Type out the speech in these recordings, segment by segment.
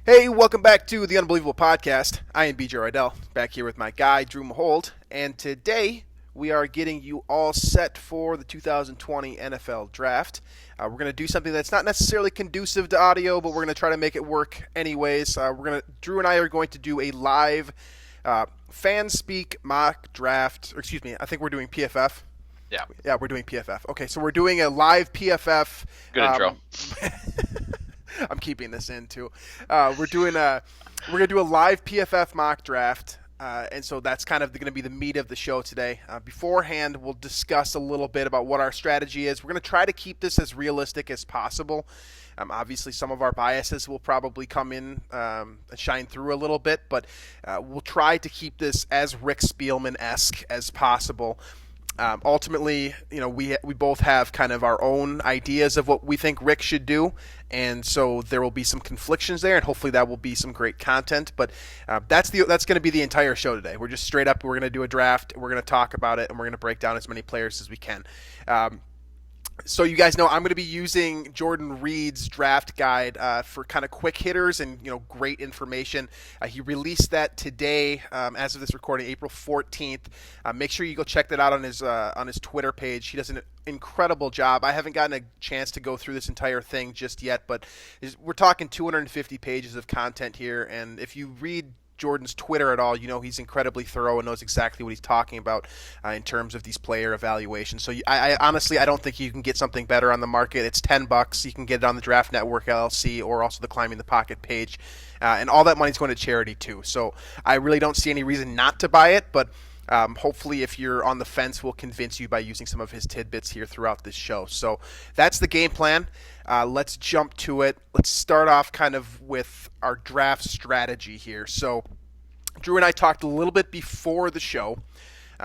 Hey, welcome back to the Unbelievable Podcast. I am BJ Reidell, back here with my guy, Drew Mahowald, and today we are getting you all set for the 2020 NFL Draft. We're going to do something that's not necessarily conducive to audio, but we're going to try to make it work anyways. Drew and I are going to do a live fan speak mock draft, or excuse me, I think we're doing PFF. Yeah. Yeah, we're doing PFF. Okay, so we're doing a live PFF. Good intro. I'm keeping this in too. We're gonna do a live PFF mock draft, and so that's kind of going to be the meat of the show today. Beforehand, we'll discuss a little bit about what our strategy is. We're going to try to keep this as realistic as possible. Obviously, some of our biases will probably come in and shine through a little bit, but we'll try to keep this as Rick Spielman-esque as possible. Ultimately, we both have kind of our own ideas of what we think Rick should do, and so there will be some conflictions there, and hopefully that will be some great content. But that's going to be the entire show today. We're just straight up. We're going to do a draft. We're going to talk about it, and we're going to break down as many players as we can. So you guys know I'm going to be using Jordan Reed's draft guide for kind of quick hitters and great information. He released that today, as of this recording, April 14th. Make sure you go check that out on his Twitter page. He does an incredible job. I haven't gotten a chance to go through this entire thing just yet, but we're talking 250 pages of content here, and if you read Jordan's Twitter at all, he's incredibly thorough and knows exactly what he's talking about in terms of these player evaluations. So I honestly, I don't think you can get something better on the market. It's $10. You can get it on the Draft Network LLC or also the Climbing the Pocket page, and all that money's going to charity too. So I really don't see any reason not to buy it, but hopefully if you're on the fence, we'll convince you by using some of his tidbits here throughout this show. So that's the game plan. Let's jump to it. Let's start off kind of with our draft strategy here. So Drew and I talked a little bit before the show,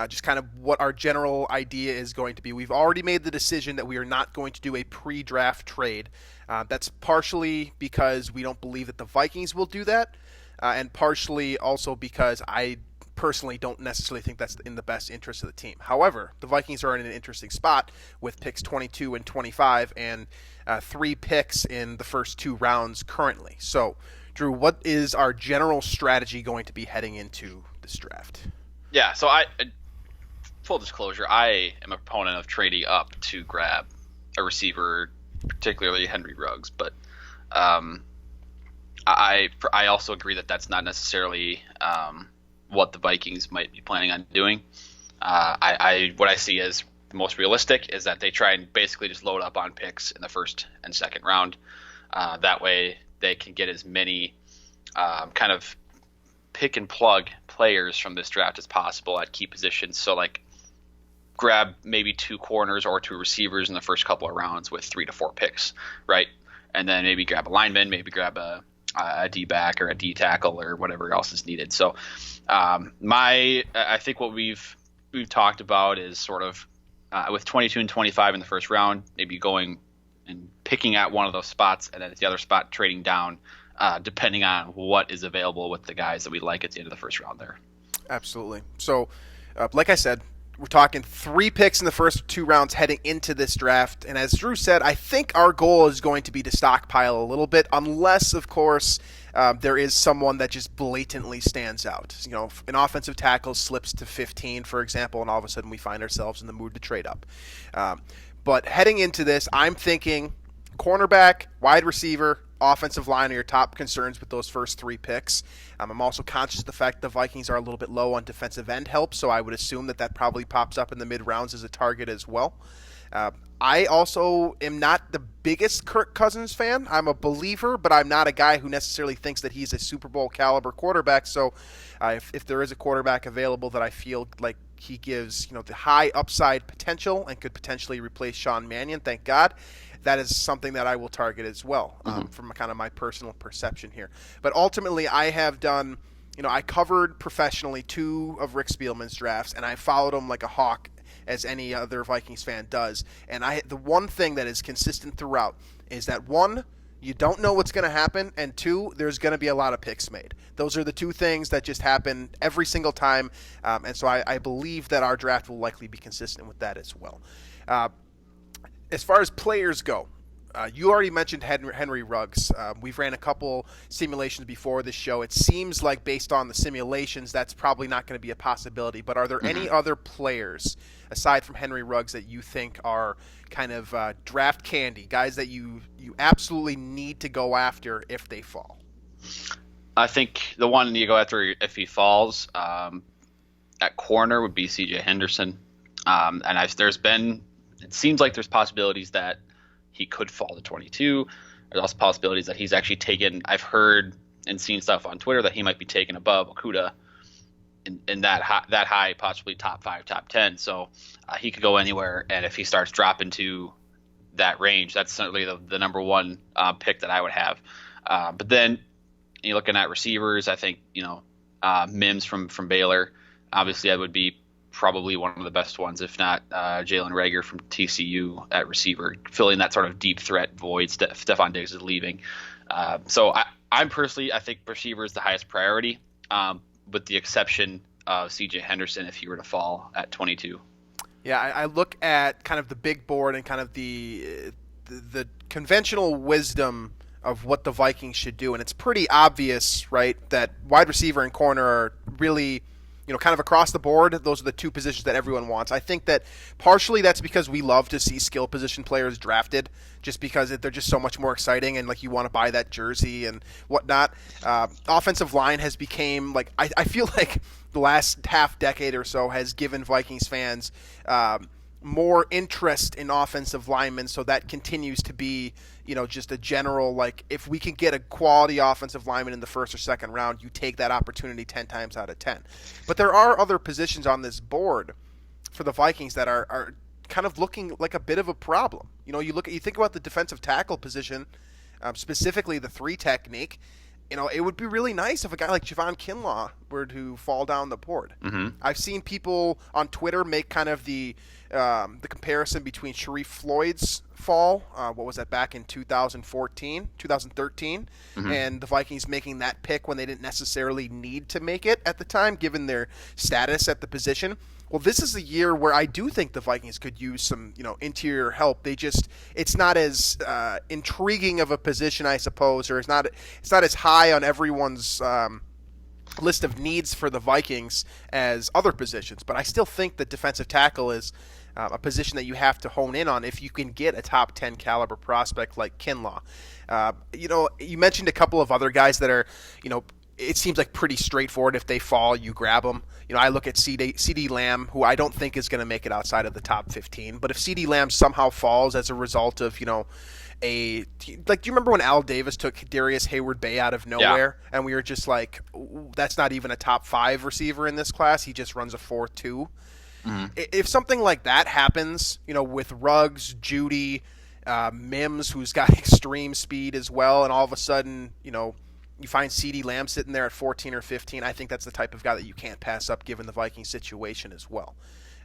just kind of what our general idea is going to be. We've already made the decision that we are not going to do a pre-draft trade. That's partially because we don't believe that the Vikings will do that, and partially also because I personally don't necessarily think that's in the best interest of the team. However, the Vikings are in an interesting spot with picks 22 and 25 and 3 picks in the first 2 rounds currently. So, Drew, what is our general strategy going to be heading into this draft? Yeah, so full disclosure, I am a proponent of trading up to grab a receiver, particularly Henry Ruggs, but I also agree that that's not necessarily what the Vikings might be planning on doing. What I see as the most realistic is that they try and basically just load up on picks in the first and second round. That way they can get as many kind of pick and plug players from this draft as possible at key positions. So like grab maybe 2 corners or 2 receivers in the first couple of rounds with 3 to 4 picks, right? And then maybe grab a lineman, maybe grab a D-back or a D-tackle or whatever else is needed. So I think what we've talked about is sort of with 22 and 25 in the first round, maybe going and picking at one of those spots and then at the other spot trading down, depending on what is available with the guys that we like at the end of the first round there. Absolutely. So, like I said, we're talking 3 picks in the first 2 rounds heading into this draft. And as Drew said, I think our goal is going to be to stockpile a little bit, unless, of course, there is someone that just blatantly stands out. An offensive tackle slips to 15, for example, and all of a sudden we find ourselves in the mood to trade up. But heading into this, I'm thinking cornerback, wide receiver, offensive line are your top concerns with those first 3 picks. I'm also conscious of the fact the Vikings are a little bit low on defensive end help, so I would assume that probably pops up in the mid-rounds as a target as well. I also am not the biggest Kirk Cousins fan. I'm a believer, but I'm not a guy who necessarily thinks that he's a Super Bowl caliber quarterback. So if there is a quarterback available that I feel like he gives the high upside potential and could potentially replace Sean Mannion, thank God, that is something that I will target as well, from kind of my personal perception here. But ultimately, I have done, I covered professionally 2 of Rick Spielman's drafts, and I followed him like a hawk, as any other Vikings fan does. And the one thing that is consistent throughout is that, 1, you don't know what's going to happen, and 2, there's going to be a lot of picks made. Those are the 2 things that just happen every single time, and so I believe that our draft will likely be consistent with that as well. As far as players go, You already mentioned Henry Ruggs. We've ran a couple simulations before this show. It seems like based on the simulations, that's probably not going to be a possibility. But are there any other players aside from Henry Ruggs that you think are kind of draft candy, guys that you absolutely need to go after if they fall? I think the one you go after if he falls at corner would be C.J. Henderson. It seems like there's possibilities that he could fall to 22. There's also possibilities that he's actually taken. I've heard and seen stuff on Twitter that he might be taken above Okuda in that high, possibly top 5, top 10. So he could go anywhere. And if he starts dropping to that range, that's certainly the number one pick that I would have. But then you're looking at receivers. I think Mims from Baylor. Obviously, that would be probably one of the best ones, if not Jalen Reagor from TCU at receiver, filling that sort of deep threat void. Stephon Diggs is leaving. So I'm personally, I think receiver is the highest priority, with the exception of C.J. Henderson if he were to fall at 22. Yeah, I look at kind of the big board and kind of the conventional wisdom of what the Vikings should do, and it's pretty obvious, right, that wide receiver and corner are really kind of across the board, those are the two positions that everyone wants. I think that partially that's because we love to see skill position players drafted just because they're just so much more exciting and like you want to buy that jersey and whatnot. Offensive line has become like I feel like the last half decade or so has given Vikings fans more interest in offensive linemen, so that continues to be just a general, like, if we can get a quality offensive lineman in the first or second round, you take that opportunity 10 times out of 10. But there are other positions on this board for the Vikings that are kind of looking like a bit of a problem. You think about the defensive tackle position, specifically the 3 technique. It would be really nice if a guy like Javon Kinlaw were to fall down the board. Mm-hmm. I've seen people on Twitter make kind of the comparison between Sharif Floyd's fall, what was that, back in 2013, mm-hmm. and the Vikings making that pick when they didn't necessarily need to make it at the time, given their status at the position. Well, this is a year where I do think the Vikings could use some, interior help. It's not as intriguing of a position, I suppose, or it's not as high on everyone's list of needs for the Vikings as other positions. But I still think that defensive tackle is a position that you have to hone in on if you can get a top 10 caliber prospect like Kinlaw. You mentioned a couple of other guys that are, it seems like pretty straightforward. If they fall, you grab them. I look at CeeDee Lamb, who I don't think is going to make it outside of the top 15. But if CeeDee Lamb somehow falls as a result of, do you remember when Al Davis took Darius Hayward-Bay out of nowhere, and we were just like, that's not even a top 5 receiver in this class. He just runs a 4.2. Mm-hmm. If something like that happens, with Ruggs, Judy, Mims, who's got extreme speed as well, and all of a sudden, you find CeeDee Lamb sitting there at 14 or 15, I think that's the type of guy that you can't pass up given the Vikings situation as well.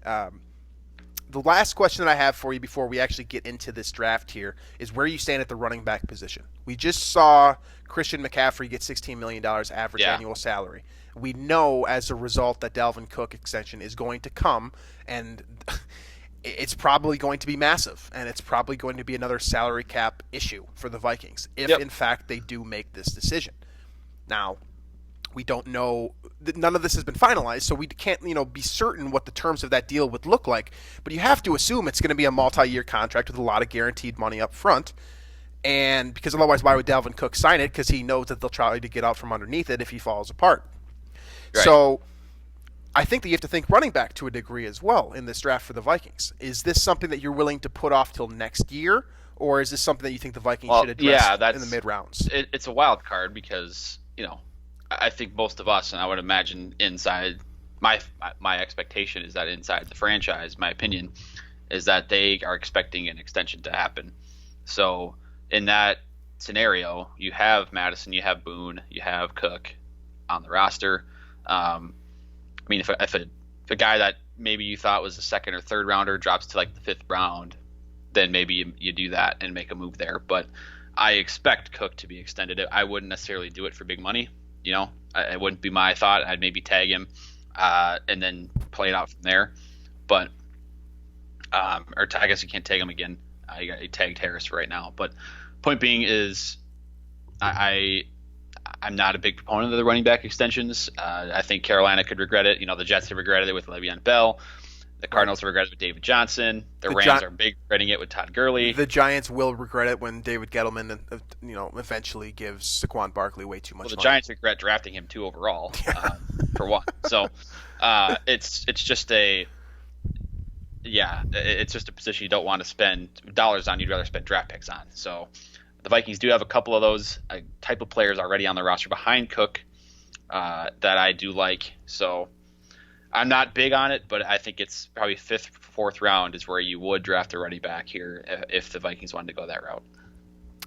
The last question that I have for you before we actually get into this draft here is where you stand at the running back position. We just saw Christian McCaffrey get $16 million average annual salary. We know as a result that Dalvin Cook extension is going to come, and it's probably going to be massive, and it's probably going to be another salary cap issue for the Vikings if, in fact, they do make this decision. Now, we don't know. None of this has been finalized, so we can't, be certain what the terms of that deal would look like. But you have to assume it's going to be a multi-year contract with a lot of guaranteed money up front. And because otherwise, why would Dalvin Cook sign it? Because he knows that they'll try to get out from underneath it if he falls apart. Right. So I think that you have to think running back to a degree as well in this draft for the Vikings. Is this something that you're willing to put off till next year, or is this something that you think the Vikings should address in the mid-rounds? It's a wild card because, I think most of us, and I would imagine inside my expectation is that inside the franchise, my opinion is that they are expecting an extension to happen. So in that scenario, you have Madison, you have Boone, you have Cook on the roster. If a guy that maybe you thought was a second or third rounder drops to like the 5th round, then maybe you do that and make a move there. But I expect Cook to be extended. I wouldn't necessarily do it for big money. It wouldn't be my thought. I'd maybe tag him and then play it out from there. But or I guess you can't tag him again. He tagged Harris right now. But point being is, I I'm not a big proponent of the running back extensions. I think Carolina could regret it. The Jets have regretted it with Le'Veon Bell. The Cardinals have regretted it with David Johnson. The Rams are big regretting it with Todd Gurley. The Giants will regret it when David Gettleman, eventually gives Saquon Barkley way too much money. The Giants regret drafting him too overall, for one. So it's just it's just a position you don't want to spend dollars on. You'd rather spend draft picks on. So the Vikings do have a couple of those type of players already on the roster behind Cook that I do like. So I'm not big on it, but I think it's probably fifth, fourth round is where you would draft a running back here if the Vikings wanted to go that route.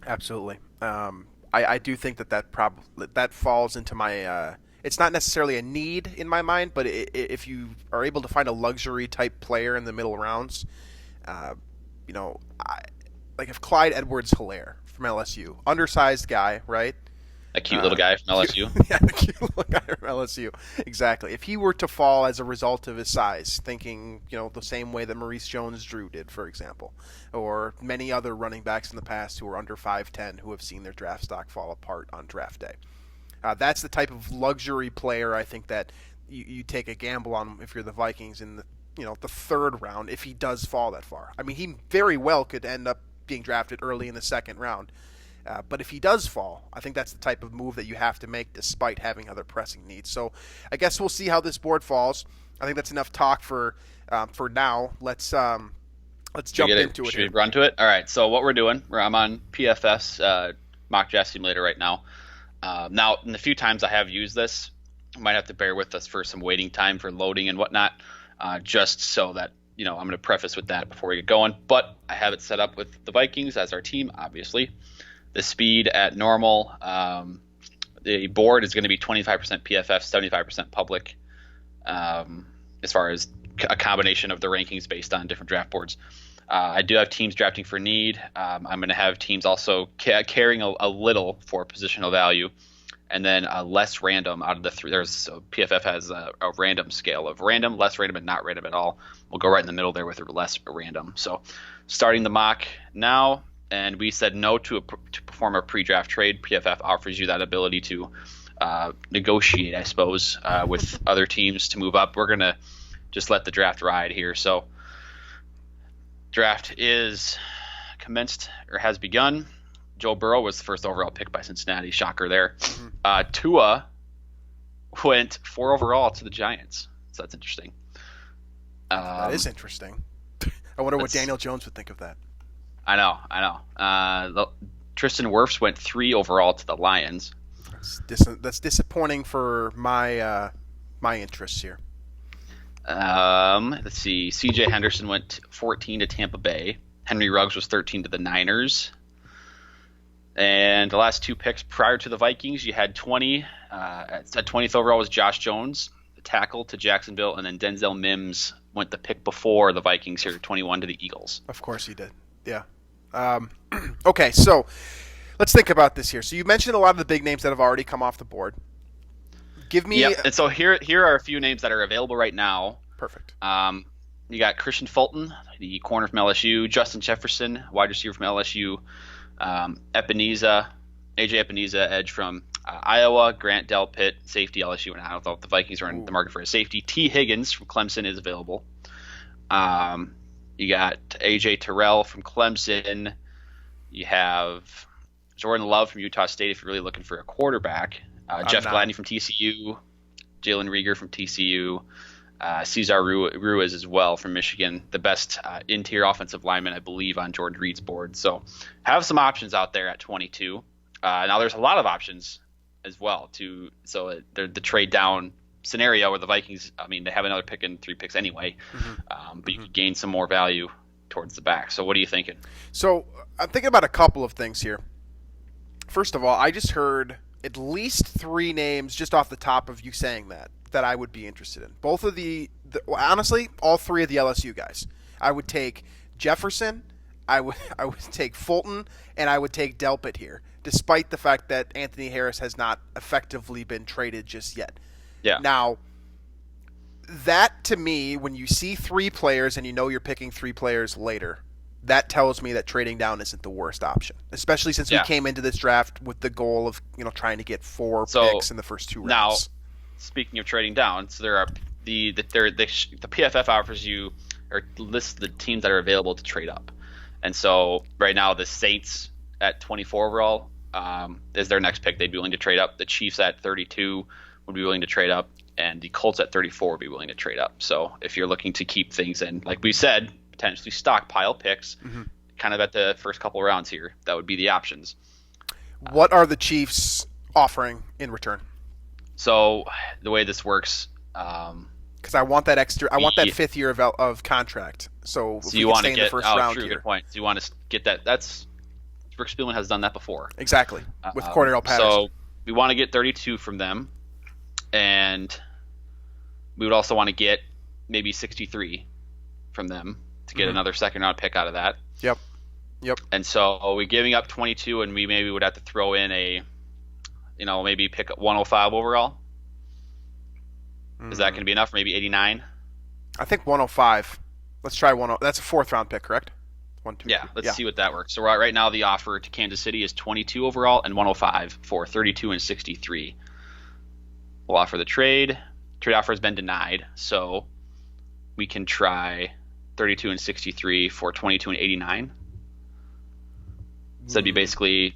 Absolutely. I do think that falls into my. It's not necessarily a need in my mind, but if you are able to find a luxury type player in the middle rounds, like if Clyde Edwards-Helaire from LSU, undersized guy, right? A cute little guy from LSU. Yeah, the cute little guy from LSU. Exactly. If he were to fall as a result of his size, thinking, the same way that Maurice Jones-Drew did, for example, or many other running backs in the past who are under 5'10", who have seen their draft stock fall apart on draft day. That's the type of luxury player I think that you take a gamble on if you're the Vikings in the third round if he does fall that far. I mean, he very well could end up being drafted early in the second round. But if he does fall, I think that's the type of move that you have to make despite having other pressing needs. So I guess we'll see how this board falls. I think that's enough talk for now. Let's jump into it. Should we run to it? All right. So what we're doing, I'm on PFF's mock draft simulator right now. Now, in the few times I have used this, you might have to bear with us for some waiting time for loading and whatnot, just so that I'm going to preface with that before we get going. But I have it set up with the Vikings as our team, obviously. The speed at normal. The board is going to be 25% PFF, 75% public, as far as a combination of the rankings based on different draft boards. I do have teams drafting for need. I'm going to have teams also carrying a little for positional value, and then less random out of the three. PFF has a random scale of random, less random, and not random at all. We'll go right in the middle there with less random. So starting the mock now. And we said no to perform a pre-draft trade. PFF offers you that ability to negotiate, I suppose, with other teams to move up. We're going to just let the draft ride here. So draft is commenced or has begun. Joe Burrow was the first overall pick by Cincinnati. Shocker there. Mm-hmm. Tua went 4 overall to the Giants. So that's interesting. That is interesting. I wonder what Daniel Jones would think of that. I know. Tristan Wirfs went 3 overall to the Lions. That's disappointing for my interests here. Let's see. C.J. Henderson went 14 to Tampa Bay. Henry Ruggs was 13 to the Niners. And the last 2 picks prior to the Vikings, you had 20. At 20th overall was Josh Jones, the tackle to Jacksonville, and then Denzel Mims went the pick before the Vikings here, 21 to the Eagles. Of course he did. Yeah. Okay, so let's think about this here. So you mentioned a lot of the big names that have already come off the board. Give me. Yep. And so here are a few names that are available right now. Perfect. You got Christian Fulton, the corner from LSU, Justin Jefferson, wide receiver from LSU, AJ Epineza, edge from Iowa, Grant Delpit, safety LSU, and I don't know if the Vikings are in the market for a safety. T. Higgins from Clemson is available. You got A.J. Terrell from Clemson. You have Jordan Love from Utah State if you're really looking for a quarterback. Jeff Gladney from TCU. Jalen Rieger from TCU. Cesar Ruiz as well from Michigan. The best interior offensive lineman, I believe, on Jordan Reed's board. So have some options out there at 22. Now there's a lot of options as well. So the trade down scenario where the Vikings, they have another pick and 3 picks anyway, but you could gain some more value towards the back. So what are you thinking? So I'm thinking about a couple of things here. First of all, I just heard at least 3 names just off the top of you saying that I would be interested in. Both of honestly, all 3 of the LSU guys. I would take Jefferson, I would take Fulton, and I would take Delpit here, despite the fact that Anthony Harris has not effectively been traded just yet. Yeah. Now, that to me, when you see 3 players and you know you're picking 3 players later, that tells me that trading down isn't the worst option, especially since we came into this draft with the goal of trying to get 4 picks in the first 2 rounds. Now, speaking of trading down, so there are the PFF offers you or lists the teams that are available to trade up, and so right now the Saints at 24 overall is their next pick. They'd be willing to trade up. The Chiefs at 32 would be willing to trade up, and the Colts at 34 would be willing to trade up. So if you're looking to keep things in, like we said, potentially stockpile picks, kind of at the first couple rounds here, that would be the options. What are the Chiefs offering in return? So the way this works, because I want that extra, I want that 5th year of contract. So if you want to in get the first round true, here. good point. So you want to get that. That's Rick Spielman has done that before. Exactly with Cordell Patterson. So we want to get 32 from them, and we would also want to get maybe 63 from them to get another second round pick out of that. Yep. And so are we giving up 22, and we maybe would have to throw in maybe pick up 105 overall. Is that going to be enough? Maybe 89? I think 105. Let's try 10. That's a 4th round pick, correct? 1, 2. Yeah, let's see what that works. So right now the offer to Kansas City is 22 overall and 105 for 32 and 63. We'll offer the trade. Trade offer has been denied, so we can try 32 and 63 for 22 and 89. So that'd be basically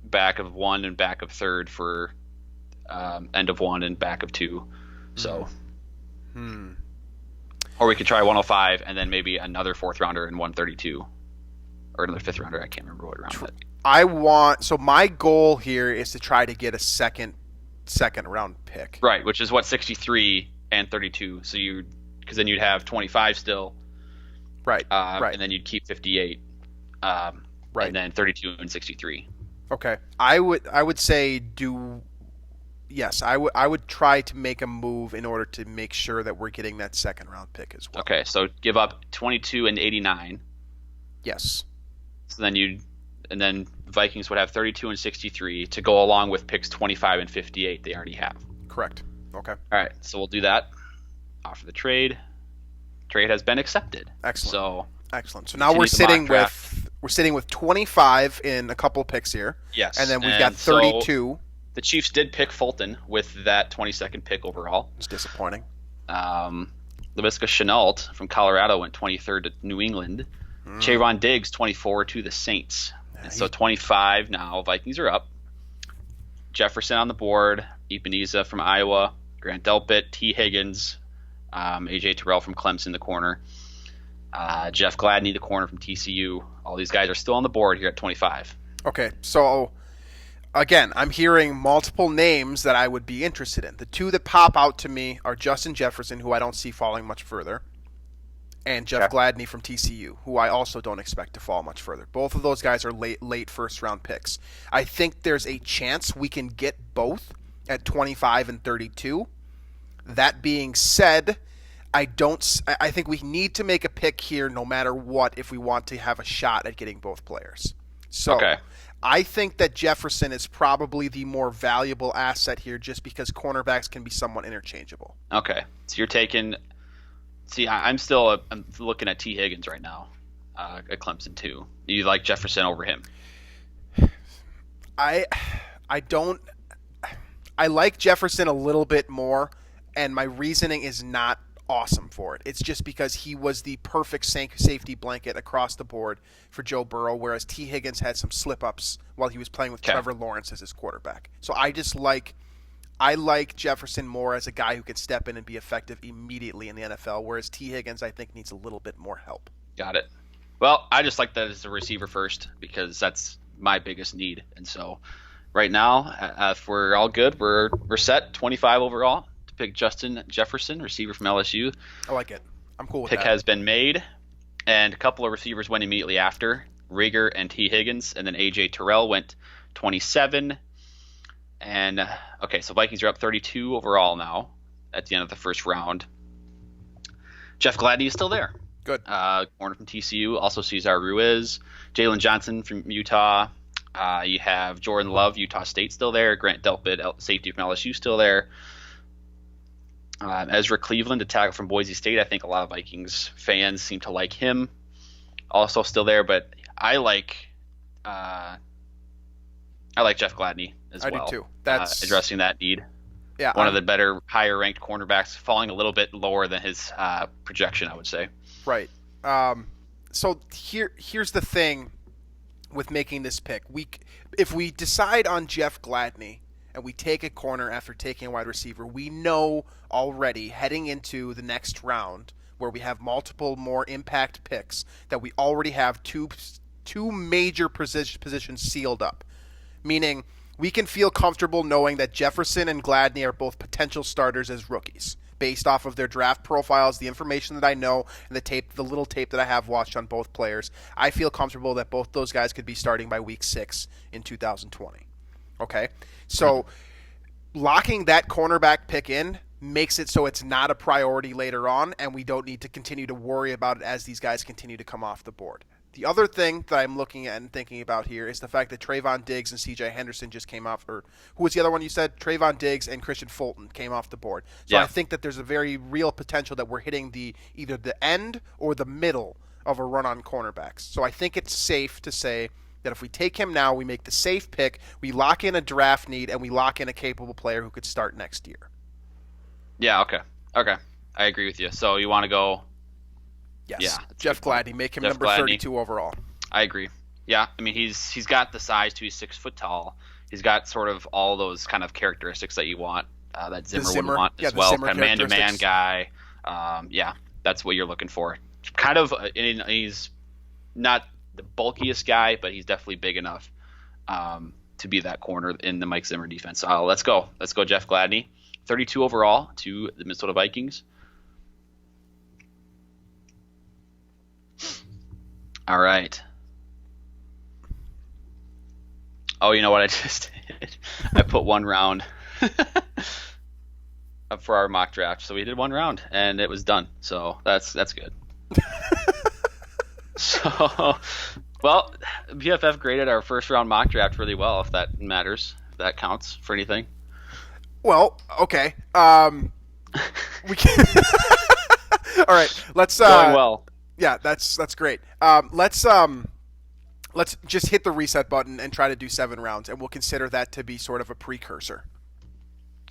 back of 1 and back of 3rd for end of 1 and back of 2. So, or we could try 105 and then maybe another 4th rounder and 132, or another 5th rounder. I can't remember what round. So my goal here is to try to get a second round pick. Right, which is what 63 and 32. So because then you'd have 25 still. Right. Right. And then you'd keep 58. Right. And then 32 and 63. Okay. I would say Yes, I would try to make a move in order to make sure that we're getting that 2nd round pick as well. Okay, so give up 22 and 89. Yes. So then Vikings would have 32 and 63 to go along with picks 25 and 58 they already have. Correct. Okay. All right, so we'll do that. Offer the trade. Trade has been accepted. Excellent. Excellent. So now we're sitting with 25 in a couple picks here. Yes. And then we've got 32. So the Chiefs did pick Fulton with that 22nd pick overall. It's disappointing. Laviska Shenault from Colorado went 23rd to New England. Trayvon Diggs 24 to the Saints. And so 25 now. Vikings are up. Jefferson on the board. Ipaneza from Iowa. Grant Delpit. T. Higgins. AJ Terrell from Clemson, the corner. Jeff Gladney, the corner from TCU. All these guys are still on the board here at 25. Okay, so again, I'm hearing multiple names that I would be interested in. The 2 that pop out to me are Justin Jefferson, who I don't see falling much further, and Jeff Gladney from TCU, who I also don't expect to fall much further. Both of those guys are late first-round picks. I think there's a chance we can get both at 25 and 32. That being said, I think we need to make a pick here no matter what if we want to have a shot at getting both players. So I think that Jefferson is probably the more valuable asset here just because cornerbacks can be somewhat interchangeable. Okay. So you're taking – see, I'm looking at T. Higgins right now at Clemson too. You like Jefferson over him? I like Jefferson a little bit more, and my reasoning is not awesome for it. It's just because he was the perfect safety blanket across the board for Joe Burrow, whereas T. Higgins had some slip-ups while he was playing with Trevor Lawrence as his quarterback. So I like Jefferson more as a guy who can step in and be effective immediately in the NFL, whereas T. Higgins, I think, needs a little bit more help. Got it. Well, I just like that as a receiver first because that's my biggest need. And so right now, if we're all good, we're set, 25 overall. Pick Justin Jefferson, receiver from LSU. I like it. I'm cool with that. Pick has been made, and a couple of receivers went immediately after, Rager and T. Higgins, and then AJ Terrell went 27. And so Vikings are up 32 overall now at the end of the first round. Jeff Gladney is still there. Good. Corner from TCU, also Cesar Ruiz, Jalen Johnson from Utah. You have Jordan Love, Utah State, still there. Grant Delpit, safety from LSU, still there. Ezra Cleveland, a tackle from Boise State. I think a lot of Vikings fans seem to like him. also still there, but uh, I like Jeff Gladney as well. I do too. That's addressing that need. Yeah, one of the better, higher ranked cornerbacks, falling a little bit lower than his projection, I would say. Right. So here's the thing with making this pick. If we decide on Jeff Gladney and we take a corner after taking a wide receiver, we know already heading into the next round where we have multiple more impact picks that we already have two major positions sealed up. Meaning we can feel comfortable knowing that Jefferson and Gladney are both potential starters as rookies based off of their draft profiles, the information that I know, and the little tape that I have watched on both players. I feel comfortable that both those guys could be starting by week 6 in 2020. Okay? So locking that cornerback pick in makes it so it's not a priority later on, and we don't need to continue to worry about it as these guys continue to come off the board. The other thing that I'm looking at and thinking about here is the fact that Trayvon Diggs and C.J. Henderson just came off, or who was the other one you said? Trayvon Diggs and Christian Fulton came off the board. So yeah. I think that there's a very real potential that we're hitting either the end or the middle of a run on cornerbacks. So I think it's safe to say that if we take him now, we make the safe pick, we lock in a draft need, and we lock in a capable player who could start next year. Yeah, okay. I agree with you. So you want to go... Yes. Yeah, Jeff Gladney, make him number 32 overall. I agree. Yeah, I mean he's got the size too. He's 6 foot tall. He's got sort of all those kind of characteristics that you want. That Zimmer would want as well. Kind of man-to-man guy. Yeah, that's what you're looking for. Kind of, he's not the bulkiest guy, but he's definitely big enough to be that corner in the Mike Zimmer defense. So let's go, Jeff Gladney, 32 overall to the Minnesota Vikings. All right. Oh, you know what I just did? I put one round up for our mock draft. So we did one round, and it was done. So that's good. So, well, BFF graded our first round mock draft really well, if that matters, if that counts for anything. Well, okay. We can. All right, let's. Going well. Yeah, that's great. Let's just hit the reset button and try to do 7 rounds, and we'll consider that to be sort of a precursor.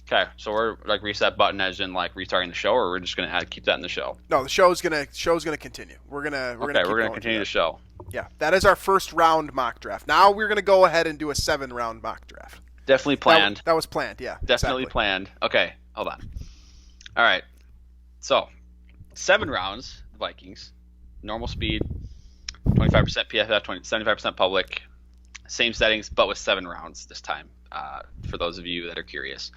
Okay, so we're like reset button as in like restarting the show, or we're just gonna keep that in the show? No, the show's gonna continue. We're gonna continue the show. Yeah, that is our first round mock draft. Now we're gonna go ahead and do a 7 round mock draft. Definitely planned. That was planned. Yeah, definitely planned. Okay, hold on. All right, so 7 rounds, the Vikings. Normal speed, 25% PFF, 75% public. Same settings, but with 7 rounds this time, for those of you that are curious.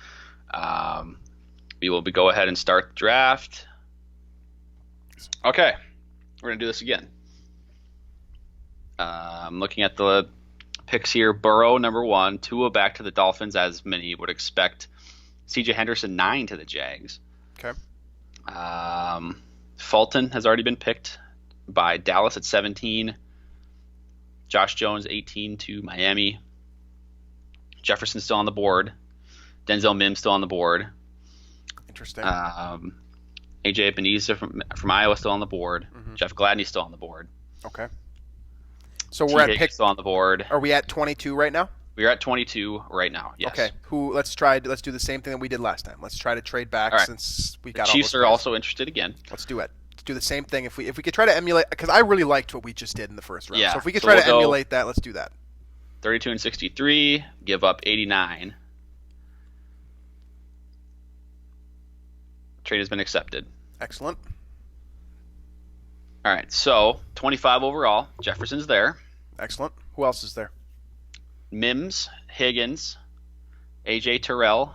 We will go ahead and start the draft. Okay, we're going to do this again. I'm looking at the picks here. Burrow, number 1. Tua back to the Dolphins, as many would expect. C.J. Henderson, 9 to the Jags. Okay. Fulton has already been picked by Dallas at 17. Josh Jones, 18 to Miami. Jefferson's still on the board. Denzel Mims still on the board. Interesting. AJ Ebenezer from Iowa still on the board. Mm-hmm. Jeff Gladney still on the board. Okay. So we're at pick still on the board. Are we at 22 right now? We're at 22 right now. Yes. Okay. Let's do the same thing that we did last time. Let's try to trade back since we got. The Chiefs are also interested again. Let's do it. Let's do the same thing. If we could try to emulate, because I really liked what we just did in the first round. Yeah. So if we could try to emulate that, let's do that. 32 and 63. Give up 89. Trade has been accepted. Excellent. All right, so 25 overall. Jefferson's there. Excellent. Who else is there? Mims, Higgins, AJ Terrell,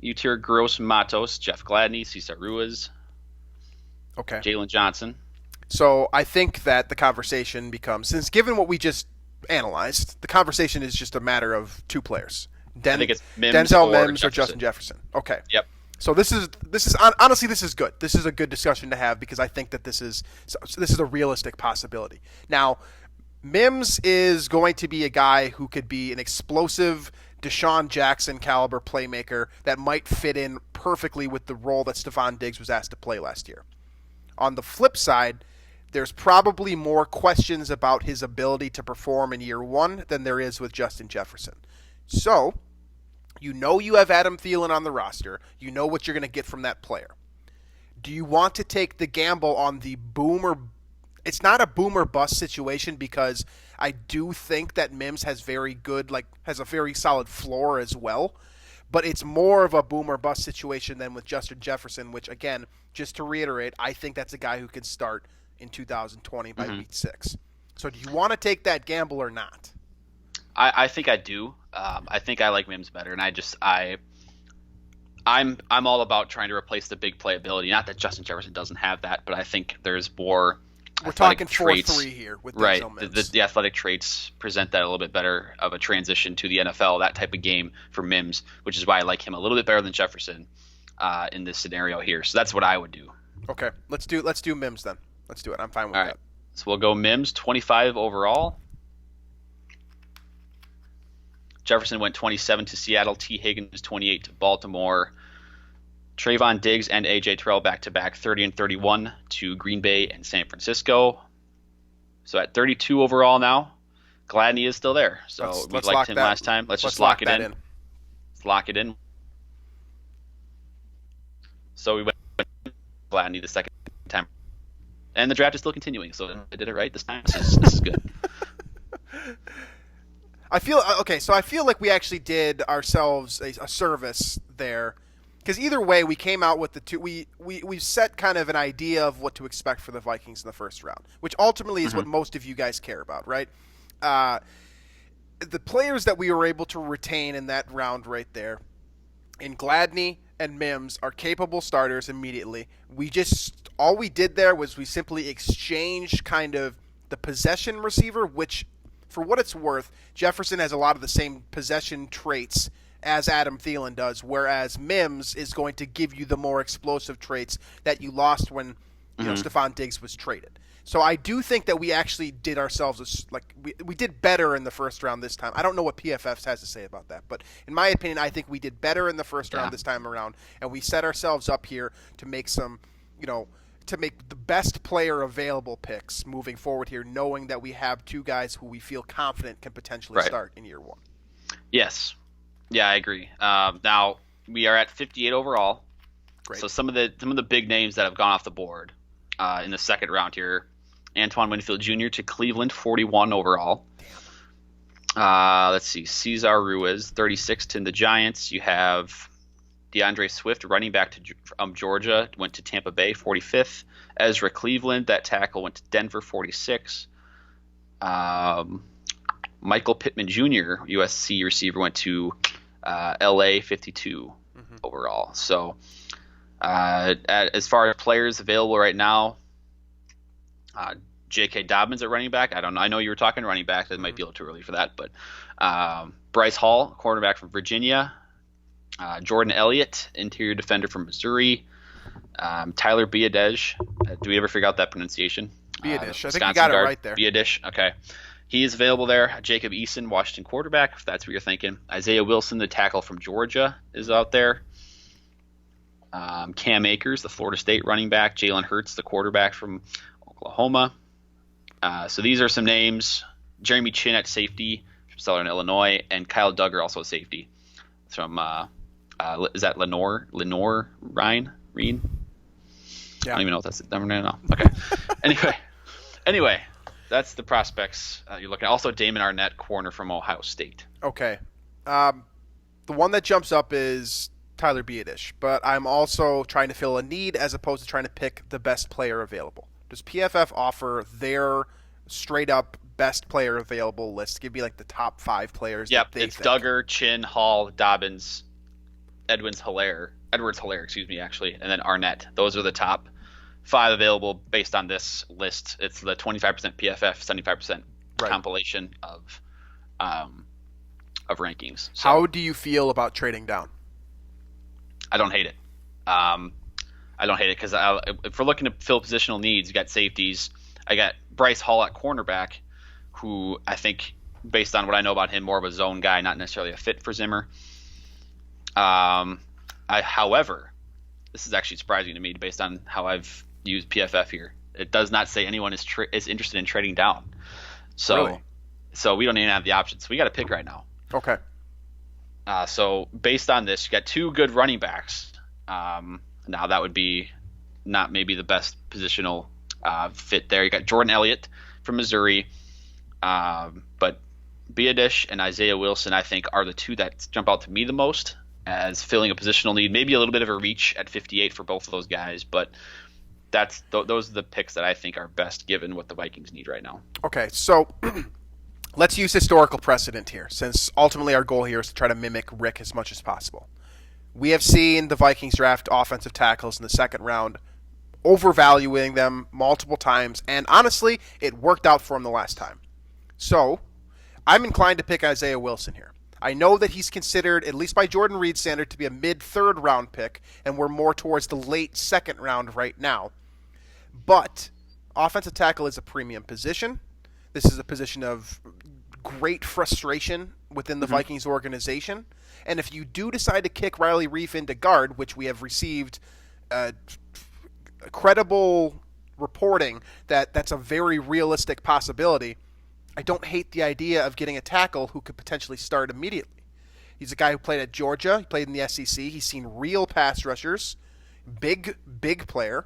Utir Gross Matos, Jeff Gladney, Cesar Ruiz. Okay. Jalen Johnson. So I think that the conversation becomes, since given what we just analyzed, the conversation is just a matter of 2 players. I think it's Denzel Mims or Justin Jefferson. Okay. Yep. So this is honestly, this is good. This is a good discussion to have because I think that this is a realistic possibility. Now, Mims is going to be a guy who could be an explosive Deshaun Jackson caliber playmaker that might fit in perfectly with the role that Stephon Diggs was asked to play last year. On the flip side, there's probably more questions about his ability to perform in year one than there is with Justin Jefferson. So, you know you have Adam Thielen on the roster. You know what you're going to get from that player. Do you want to take the gamble on the boomer? It's not a boomer bust situation because I do think that Mims has has a very solid floor as well. But it's more of a boomer bust situation than with Justin Jefferson, which, again, just to reiterate, I think that's a guy who can start in 2020 by week 6. So do you want to take that gamble or not? I think I do. I think I like Mims better, and I'm all about trying to replace the big playability. Not that Justin Jefferson doesn't have that, but I think there's more. We're talking traits, 4-3 here with right? Mims. The athletic traits present that a little bit better of a transition to the NFL, that type of game for Mims, which is why I like him a little bit better than Jefferson in this scenario here. So that's what I would do. Okay, let's do Mims then. Let's do it. I'm fine with All that. right. So we'll go Mims, 25 overall. Jefferson went 27 to Seattle. T. Higgins 28 to Baltimore. Trayvon Diggs and A.J. Terrell back-to-back 30 and 31 to Green Bay and San Francisco. So at 32 overall now, Gladney is still there. So we liked him last time. Let's just lock it in. Let's lock it in. So we went Gladney the second time. And the draft is still continuing, so I did it right this time. This is good. I feel like we actually did ourselves a service there, because either way we came out with the two. We set kind of an idea of what to expect for the Vikings in the first round, which ultimately is what most of you guys care about, right? The players that we were able to retain in that round right there, in Gladney and Mims, are capable starters immediately. All we did there was we simply exchanged kind of the possession receiver, which, for what it's worth, Jefferson has a lot of the same possession traits as Adam Thielen does, whereas Mims is going to give you the more explosive traits that you lost when Stephon Diggs was traded. So I do think that we actually did ourselves we did better in the first round this time. I don't know what PFF has to say about that, but in my opinion, I think we did better in the first round this time around, and we set ourselves up here to make to make the best player available picks moving forward here, knowing that we have two guys who we feel confident can potentially start in year one. Yes. Yeah, I agree. Now we are at 58 overall. Great. So some of the big names that have gone off the board in the second round here: Antoine Winfield Jr. to Cleveland, 41 overall. Let's see, Cesar Ruiz, 36 to the Giants. You have DeAndre Swift, running back to Georgia, went to Tampa Bay, 45th. Ezra Cleveland, that tackle, went to Denver, 46. Michael Pittman Jr., USC receiver, went to LA, 52 overall. So as far as players available right now, J.K. Dobbins at running back. I don't know. I know you were talking running back. That might be a little too early for that. But Bryce Hall, cornerback from Virginia. Jordan Elliott, interior defender from Missouri. Tyler Biadasz. Do we ever figure out that pronunciation? Biadasz. I think you got it right there. Biadasz. Okay. He is available there. Jacob Eason, Washington quarterback, if that's what you're thinking. Isaiah Wilson, the tackle from Georgia, is out there. Cam Akers, the Florida State running back. Jalen Hurts, the quarterback from Oklahoma. So these are some names. Jeremy Chin at safety from Southern Illinois, and Kyle Duggar, also a safety from is that Lenore Reen? Yeah. I don't even know what that's. I don't know. Okay. Anyway, that's the prospects you're looking at. Also, Damon Arnett, corner from Ohio State. Okay. The one that jumps up is Tyler Biadasz, but I'm also trying to fill a need as opposed to trying to pick the best player available. Does PFF offer their straight-up best player available list? Give me like the top 5 players. Yep, it's Duggar, Chin, Hall, Dobbins, Edwards Hilaire, actually, and then Arnett. Those are the top 5 available based on this list. It's the 25% PFF, 75% compilation of rankings. So, how do you feel about trading down? I don't hate it. I don't hate it because if we're looking to fill positional needs, you got safeties. I got Bryce Hall at cornerback, who I think, based on what I know about him, more of a zone guy, not necessarily a fit for Zimmer. However, this is actually surprising to me based on how I've used PFF here. it does not say anyone is interested in trading down. So Really? so we don't even have the option. So we got to pick right now. Okay. So based on this, you got two good running backs. Now that would be not maybe the best positional fit there. You got Jordan Elliott from Missouri, but Biadish and Isaiah Wilson, I think, are the two that jump out to me the most as filling a positional need. Maybe a little bit of a reach at 58 for both of those guys, but those are the picks that I think are best given what the Vikings need right now. Okay, so let's use historical precedent here, since ultimately our goal here is to try to mimic Rick as much as possible. We have seen the Vikings draft offensive tackles in the second round, overvaluing them multiple times, and honestly, it worked out for him the last time. So, I'm inclined to pick Isaiah Wilson here. I know that he's considered, at least by Jordan Reed's standard, to be a mid-third round pick, and we're more towards the late second round right now. But offensive tackle is a premium position. This is a position of great frustration within the Vikings organization. And if you do decide to kick Riley Reiff into guard, which we have received credible reporting that that's a very realistic possibility, I don't hate the idea of getting a tackle who could potentially start immediately. He's a guy who played at Georgia. He played in the SEC. He's seen real pass rushers. Big player.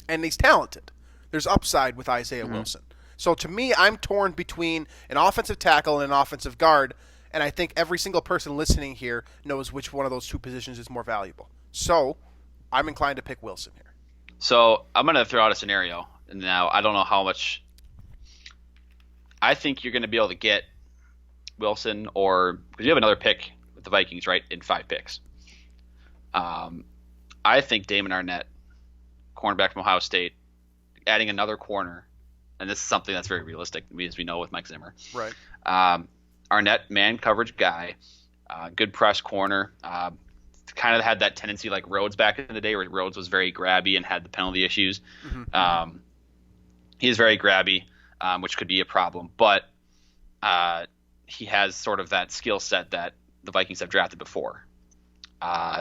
And he's talented. There's upside with Isaiah Wilson. So to me, I'm torn between an offensive tackle and an offensive guard, and I think every single person listening here knows which one of those two positions is more valuable. So I'm inclined to pick Wilson here. So I'm going to throw out a scenario. Now, I don't know how much I think you're going to be able to get Wilson, or because you have another pick with the Vikings, right, in 5 picks. I think Damon Arnett, cornerback from Ohio State, adding another corner, and this is something that's very realistic, as we know with Mike Zimmer. Right. Arnett, man coverage guy, good press corner, kind of had that tendency like Rhodes back in the day, where Rhodes was very grabby and had the penalty issues. He is very grabby, which could be a problem, but he has sort of that skill set that the Vikings have drafted before.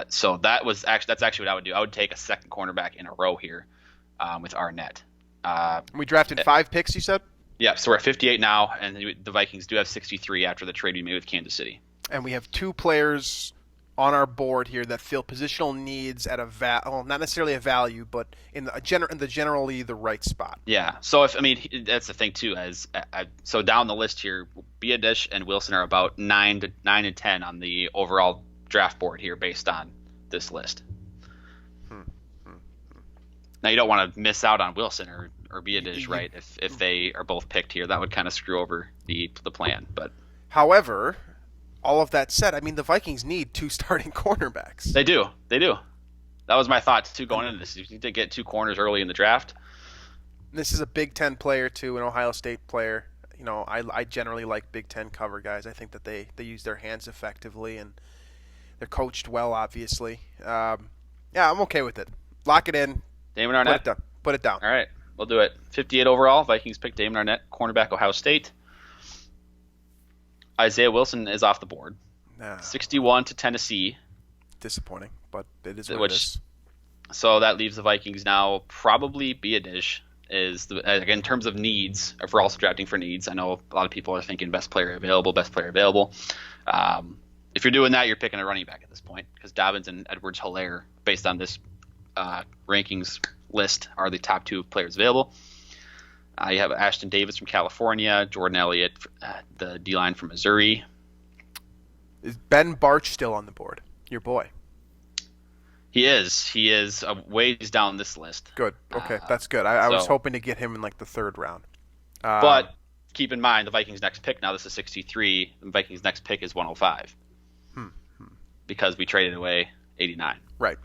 So that's actually what I would do. I would take a second cornerback in a row here with Arnett. We drafted 5 picks, you said? Yeah, so we're at 58 now, and the Vikings do have 63 after the trade we made with Kansas City. And we have 2 players on our board here that fill positional needs at not necessarily a value, but in the generally the right spot. Yeah. So that's the thing too. So down the list here, Biadish and Wilson are about 9 and 10 on the overall draft board here based on this list. Now you don't want to miss out on Wilson or Biadish, right? If they are both picked here, that would kind of screw over the plan. But however, all of that said, I mean the Vikings need 2 starting cornerbacks. They do. That was my thought too going into this. You need to get 2 corners early in the draft. This is a Big Ten player too, an Ohio State player. You know, I generally like Big Ten cover guys. I think that they use their hands effectively and they're coached well, obviously. Yeah, I'm okay with it. Lock it in. Damon Arnett. Put it down. All right, we'll do it. 58 overall. Vikings pick Damon Arnett, cornerback, Ohio State. Isaiah Wilson is off the board. 61 to Tennessee. Disappointing, but it is what it is. So that leaves the Vikings now. Probably Biadish is in terms of needs. If we're also drafting for needs, I know a lot of people are thinking best player available. If you're doing that, you're picking a running back at this point because Dobbins and Edwards-Helaire, based on this rankings list, are the top 2 players available. You have Ashton Davis from California, Jordan Elliott, the D-line from Missouri. Is Ben Barch still on the board? Your boy. He is a ways down this list. Good. Okay, that's good. I was hoping to get him in like the 3rd round. But keep in mind, the Vikings' next pick, now this is 63, the Vikings' next pick is 105. Because we traded away 89. Right.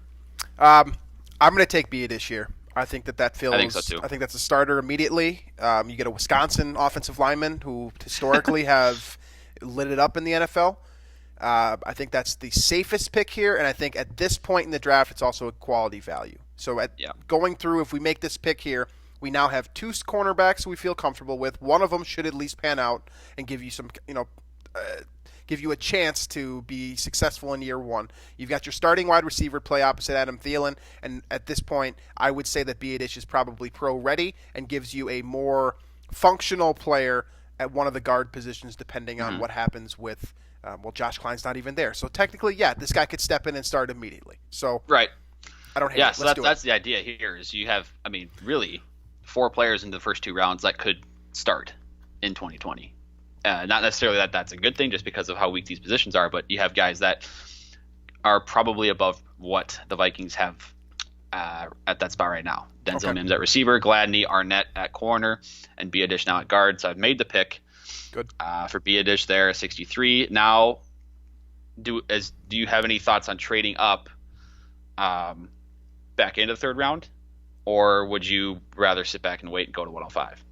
I'm going to take Biadish here. I think that fills. I think so too. I think that's a starter immediately. You get a Wisconsin offensive lineman who historically have lit it up in the NFL. I think that's the safest pick here, and I think at this point in the draft, it's also a quality value. So going through, if we make this pick here, we now have 2 cornerbacks we feel comfortable with. One of them should at least pan out and give you some, give you a chance to be successful in year one. You've got your starting wide receiver play opposite Adam Thielen, and at this point, I would say that Biadish is probably pro ready and gives you a more functional player at one of the guard positions, depending on what happens with. Josh Klein's not even there, so technically, yeah, this guy could step in and start immediately. So right. I don't hate yeah, it. so Let's do that's it. the idea here is you have, really 4 players in the first 2 rounds that could start in 2020. Not necessarily that that's a good thing just because of how weak these positions are, but you have guys that are probably above what the Vikings have at that spot right now. Denzel Mims at receiver, Gladney, Arnett at corner, and Biadish now at guard. So I've made the pick. Good. For Biadish there, 63. Now, do you have any thoughts on trading up back into the 3rd round, or would you rather sit back and wait and go to 105?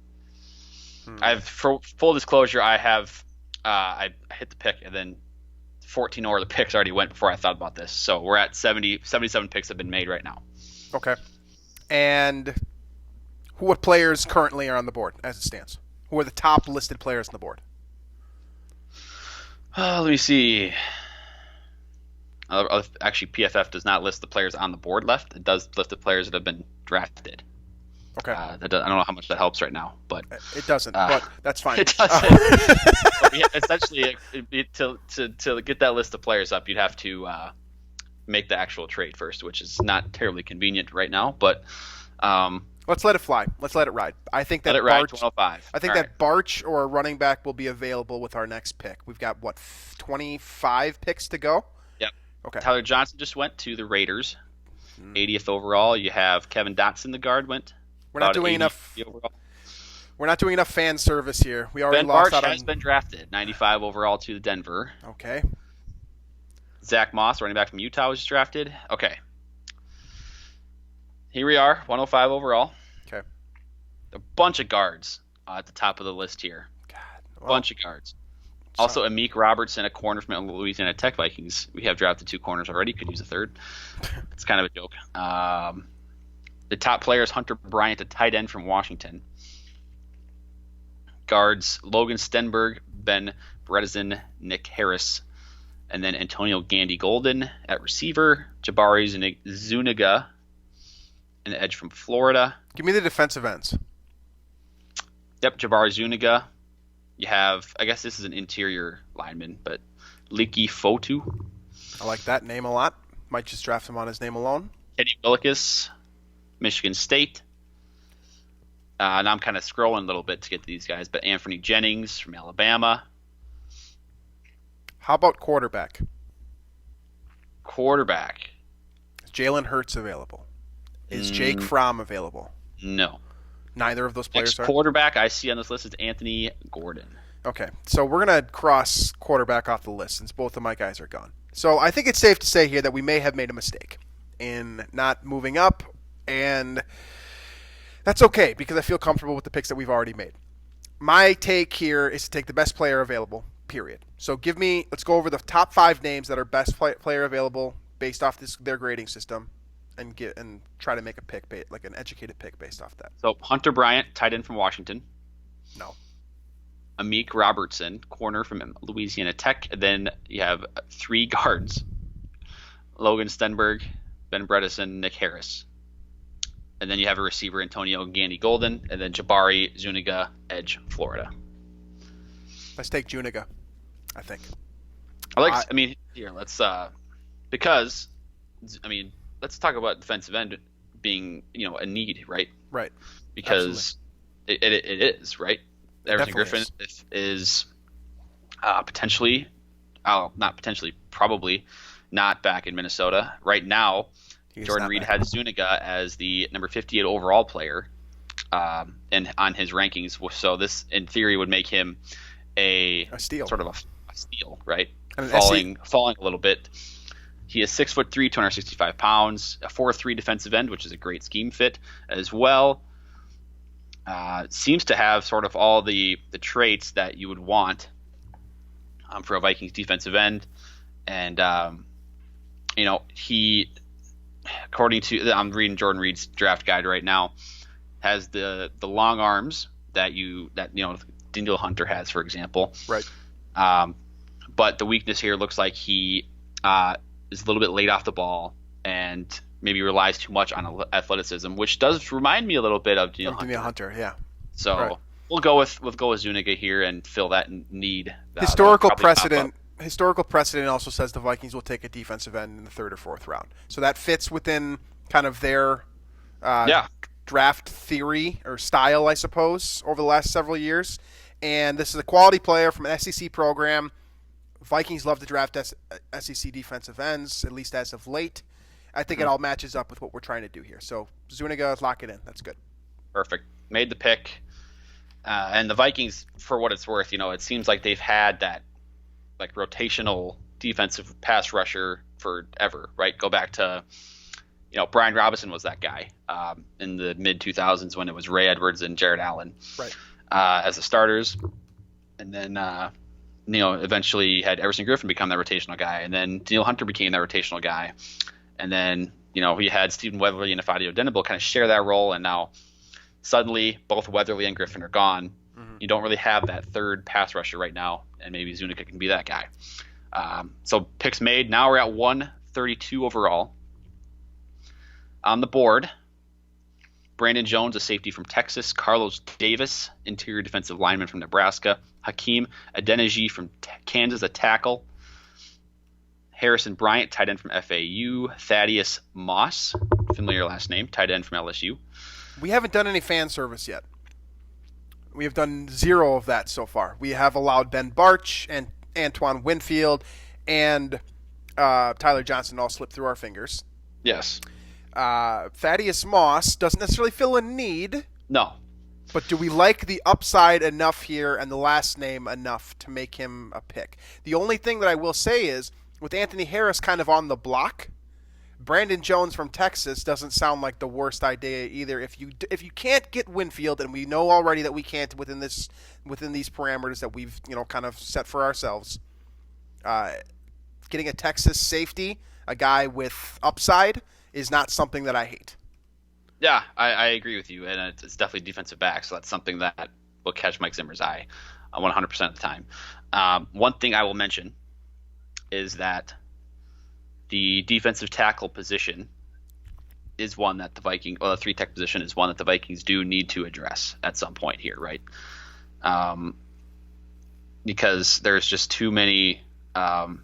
For full disclosure, I hit the pick and then 14 over the picks already went before I thought about this. So we're at 77 picks have been made right now. Okay. And what players currently are on the board as it stands? Who are the top listed players on the board? Let me see. Actually, PFF does not list the players on the board left. It does list the players that have been drafted. Okay. I don't know how much that helps right now, but it doesn't. But that's fine. It doesn't. Essentially, to get that list of players up, you'd have to make the actual trade first, which is not terribly convenient right now. But let's let it fly. Let's let it ride. I think that let it ride to 105. I think that Barch or a running back will be available with our next pick. We've got 25 picks to go. Yep. Okay. Tyler Johnson just went to the Raiders, 80th overall. You have Kevin Dotson, the guard, went. We're not doing enough. Overall. We're not doing enough fan service here. We already Ben lost Barch out has been drafted, 95 overall to Denver. Okay. Zach Moss, running back from Utah, was just drafted. Okay. Here we are, 105 overall. Okay. A bunch of guards at the top of the list here. God. Bunch of guards. Also, Amik Robertson, a corner from Louisiana Tech Vikings. We have drafted 2 corners already. Could use a 3rd. It's kind of a joke. The top player is Hunter Bryant, a tight end from Washington. Guards Logan Stenberg, Ben Bredesen, Nick Harris, and then Antonio Gandy Golden at receiver. Jabari Zuniga, an edge from Florida. Give me the defensive ends. Yep, Jabari Zuniga. You have, I guess this is an interior lineman, but Liki Fotu. I like that name a lot. Might just draft him on his name alone. Kenny Willikis, Michigan State. Now I'm kind of scrolling a little bit to get to these guys, but Anthony Jennings from Alabama. How about quarterback? Quarterback. Is Jalen Hurts available? Is Jake Fromm available? No. Neither of those players Next are? quarterback I see on this list is Anthony Gordon. Okay, so we're going to cross quarterback off the list since both of my guys are gone. So I think it's safe to say here that we may have made a mistake in not moving up, and that's okay because I feel comfortable with the picks that we've already made. My take here is to take the best player available, period. So let's go over the top 5 names that are best player available based off their grading system, and try to make a pick, like an educated pick based off that. So Hunter Bryant, tight end from Washington. No. Amik Robertson, corner from Louisiana Tech. And then you have 3 guards. Logan Stenberg, Ben Bredesen, Nick Harris. And then you have a receiver, Antonio Gandy Golden. And then Jabari Zuniga, edge, Florida. Let's take Juniga, I think. Let's talk about defensive end being, a need, right? Right. Because it is, right? Everson Griffin is probably not back in Minnesota. Right now, Jordan Reed had Zuniga as the number 58 overall player and on his rankings. So this, in theory, would make him a steal. Sort of a steal, right? Falling a little bit. He is 6'3", 265 pounds, a 4-3 defensive end, which is a great scheme fit as well. Seems to have sort of all the traits that you would want for a Vikings defensive end. And, he, according to, I'm reading Jordan Reed's draft guide right now, has the long arms that Daniel Hunter has, for example. Right. But the weakness here looks like he is a little bit late off the ball and maybe relies too much on athleticism, which does remind me a little bit of Daniel Hunter. Hunter, yeah. So Right. we'll go with Zuniga here and fill that need. Historical precedent. Historical precedent also says the Vikings will take a defensive end in the third or fourth round. So that fits within kind of their draft theory or style, I suppose, over the last several years. And this is a quality player from an SEC program. Vikings love to draft SEC defensive ends, at least as of late. I think it all matches up with what we're trying to do here. So Zuniga, lock it in. That's good. Perfect. Made the pick. And the Vikings, for what it's worth, it seems like they've had that like rotational defensive pass rusher forever, right? Go back to, Brian Robinson was that guy in the mid 2000s when it was Ray Edwards and Jared Allen, right, as the starters, and then eventually had Everson Griffin become that rotational guy, and then Daniel Hunter became that rotational guy, and then we had Stephen Weatherly and Afadio Denable kind of share that role, and now suddenly both Weatherly and Griffin are gone. You don't really have that third pass rusher right now, and maybe Zuniga can be that guy. So picks made. Now we're at 132 overall. On the board, Brandon Jones, a safety from Texas. Carlos Davis, interior defensive lineman from Nebraska. Hakeem Adeniji from Kansas, a tackle. Harrison Bryant, tight end from FAU. Thaddeus Moss, familiar last name, tight end from LSU. We haven't done any fan service yet. We have done zero of that so far. We have allowed Ben Barch and Antoine Winfield and Tyler Johnson all slip through our fingers. Yes. Thaddeus Moss doesn't necessarily fill a need. No. But do we like the upside enough here and the last name enough to make him a pick? The only thing that I will say is, with Anthony Harris kind of on the block, Brandon Jones from Texas doesn't sound like the worst idea either. If you can't get Winfield, and we know already that we can't within these parameters that we've kind of set for ourselves, getting a Texas safety, a guy with upside, is not something that I hate. Yeah, I agree with you, and it's definitely defensive back, so that's something that will catch Mike Zimmer's eye 100% of the time. One thing I will mention is that the defensive tackle position is one that the the three-tech position is one that the Vikings do need to address at some point here, right? Because there's just too many, Linval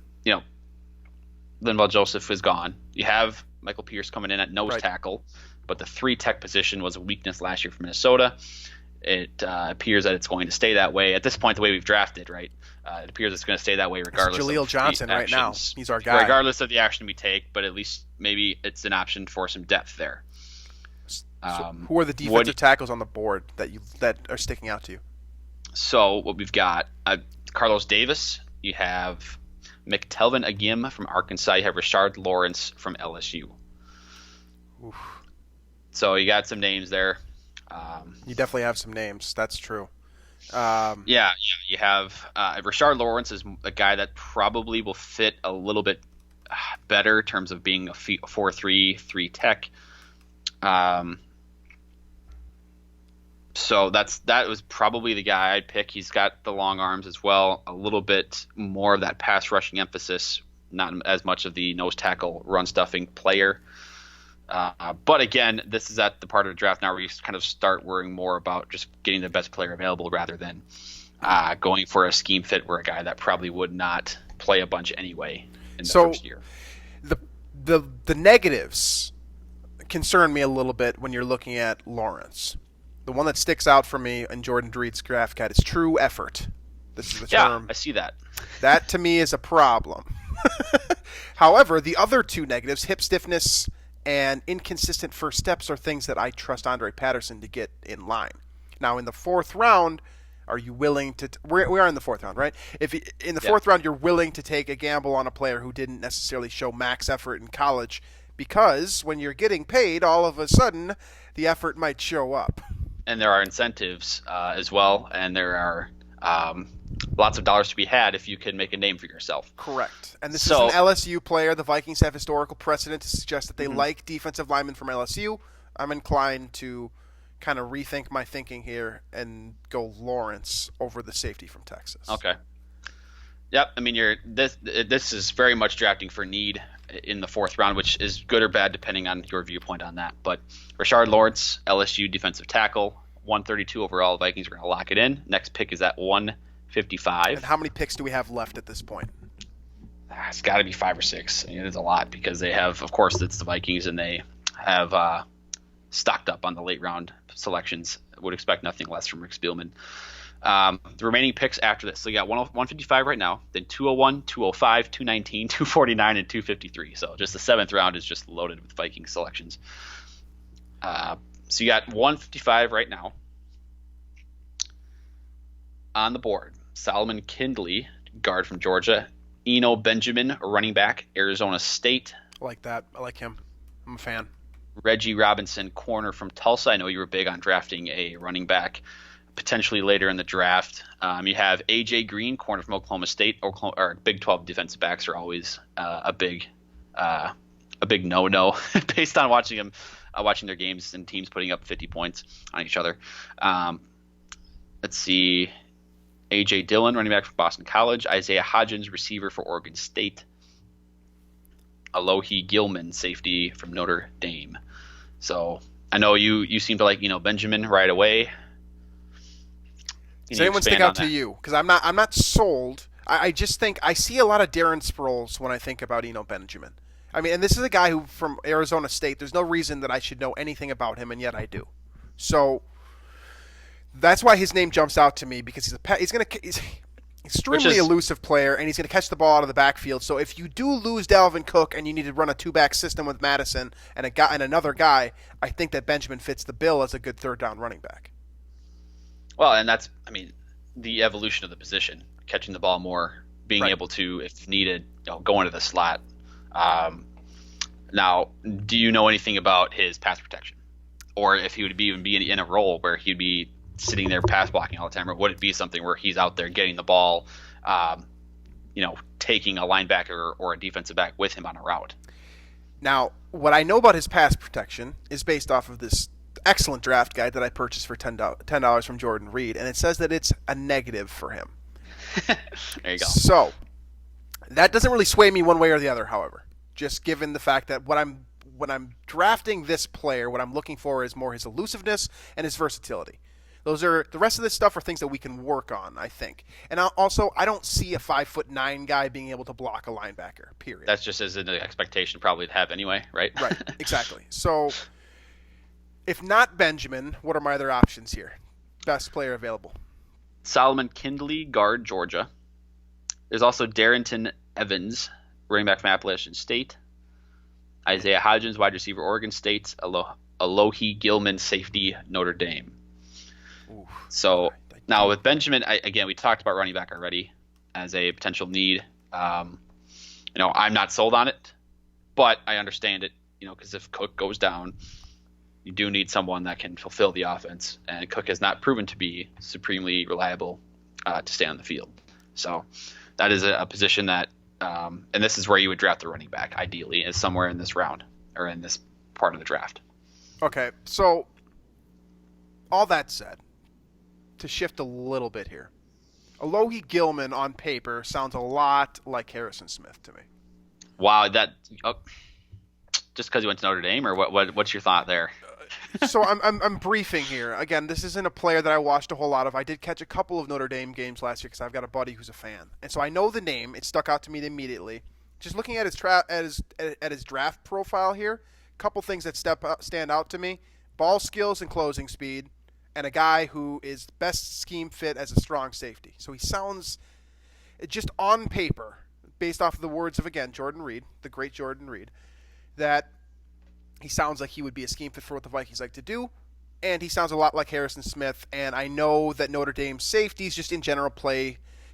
Joseph is gone. You have Michael Pierce coming in at nose tackle, but the three-tech position was a weakness last year for Minnesota. It appears that it's going to stay that way. At this point, the way we've drafted, right, it appears it's going to stay that way regardless of Jaleel Johnson the right now. actions. He's our guy. Regardless of the action we take, but at least maybe it's an option for some depth there. So who are the defensive tackles on the board that are sticking out to you? So what we've got, Carlos Davis. You have McTelvin Agim from Arkansas. You have Rashard Lawrence from LSU. Oof. So you got some names there. You definitely have some names. That's true. Yeah. You have Rashard Lawrence is a guy that probably will fit a little bit better in terms of being a 4-3 3-tech. So that was probably the guy I'd pick. He's got the long arms as well, a little bit more of that pass rushing emphasis, not as much of the nose tackle run stuffing player. But again, this is at the part of the draft now where you kind of start worrying more about just getting the best player available rather than going for a scheme fit where a guy that probably would not play a bunch anyway in the first year. The negatives concern me a little bit when you're looking at Lawrence. The one that sticks out for me in Jordan Dreed's draft guide is true effort. This is the term. Yeah, I see that. That to me is a problem. However, the other two negatives, hip stiffness and inconsistent first steps, are things that I trust Andre Patterson to get in line. Now, in the fourth round, are you willing to we are in the fourth round, right? If in the fourth round you're willing to take a gamble on a player who didn't necessarily show max effort in college, because when you're getting paid, all of a sudden the effort might show up. And there are incentives as well, and there are lots of dollars to be had if you can make a name for yourself. Correct. And this is an LSU player. The Vikings have historical precedent to suggest that they like defensive linemen from LSU. I'm inclined to kind of rethink my thinking here and go Lawrence over the safety from Texas. Okay. Yep. I mean, this is very much drafting for need in the fourth round, which is good or bad depending on your viewpoint on that. But Rashard Lawrence, LSU defensive tackle, 132 overall. Vikings are going to lock it in. Next pick is at 155. And how many picks do we have left at this point? It's got to be 5 or 6. I mean, it's a lot because they have, of course, it's the Vikings, and they have stocked up on the late round selections. Would expect nothing less from Rick Spielman. The remaining picks after this, so you got 155 right now, then 201, 205, 219, 249, and 253. So just the seventh round is just loaded with Viking selections. So you got 155 right now on the board. Solomon Kindley, guard from Georgia. Eno Benjamin, running back, Arizona State. I like that. I like him. I'm a fan. Reggie Robinson, corner from Tulsa. I know you were big on drafting a running back potentially later in the draft. You have A.J. Green, corner from Oklahoma State. Or Big 12 defensive backs are always a big no-no based on watching their games and teams putting up 50 points on each other. Let's see. A.J. Dillon, running back from Boston College. Isaiah Hodgins, receiver for Oregon State. Alohi Gilman, safety from Notre Dame. So I know you seem to like Benjamin right away. Does anyone stick out to you? Because I'm not sold. I just think I see a lot of Darren Sproles when I think about Eno Benjamin. I mean, and this is a guy who from Arizona State. There's no reason that I should know anything about him, and yet I do. So that's why his name jumps out to me, because he's an extremely elusive player, and he's going to catch the ball out of the backfield. So if you do lose Dalvin Cook and you need to run a two-back system with Madison and another guy, I think that Benjamin fits the bill as a good third-down running back. Well, and that's, the evolution of the position, catching the ball more, being able to, if needed, go into the slot. Now, do you know anything about his pass protection, or if he would even be in a role where he'd be sitting there pass blocking all the time, or would it be something where he's out there getting the ball, taking a linebacker or a defensive back with him on a route? Now, what I know about his pass protection is based off of this excellent draft guide that I purchased for $10 from Jordan Reed, and it says that it's a negative for him. There you go. So that doesn't really sway me one way or the other, however, just given the fact that when I'm drafting this player, what I'm looking for is more his elusiveness and his versatility. The rest of this stuff are things that we can work on, I think. And I don't see a 5'9" guy being able to block a linebacker, period. That's just as an expectation probably to have anyway, right? Right, exactly. So if not Benjamin, what are my other options here? Best player available. Solomon Kindley, guard, Georgia. There's also Darrington Evans, running back from Appalachian State. Isaiah Hodgins, wide receiver, Oregon State. Alohi Gilman, safety, Notre Dame. Ooh, so now with Benjamin, again, we talked about running back already as a potential need. I'm not sold on it, but I understand it, because if Cook goes down, you do need someone that can fulfill the offense, and Cook has not proven to be supremely reliable to stay on the field. So that is a position that, and this is where you would draft the running back, ideally, is somewhere in this round or in this part of the draft. Okay, so all that said, to shift a little bit here, Alohi Gilman on paper sounds a lot like Harrison Smith to me. Wow, just because he went to Notre Dame, or what's your thought there? So I'm briefing here. Again, this isn't a player that I watched a whole lot of. I did catch a couple of Notre Dame games last year because I've got a buddy who's a fan, and so I know the name. It stuck out to me immediately. Just looking at his draft profile here, a couple things that stand out to me: ball skills and closing speed, and a guy who is best scheme fit as a strong safety. So he sounds, just on paper, based off of the words of, again, Jordan Reed, the great Jordan Reed, that he sounds like he would be a scheme fit for what the Vikings like to do, and he sounds a lot like Harrison Smith, and I know that Notre Dame safeties just in general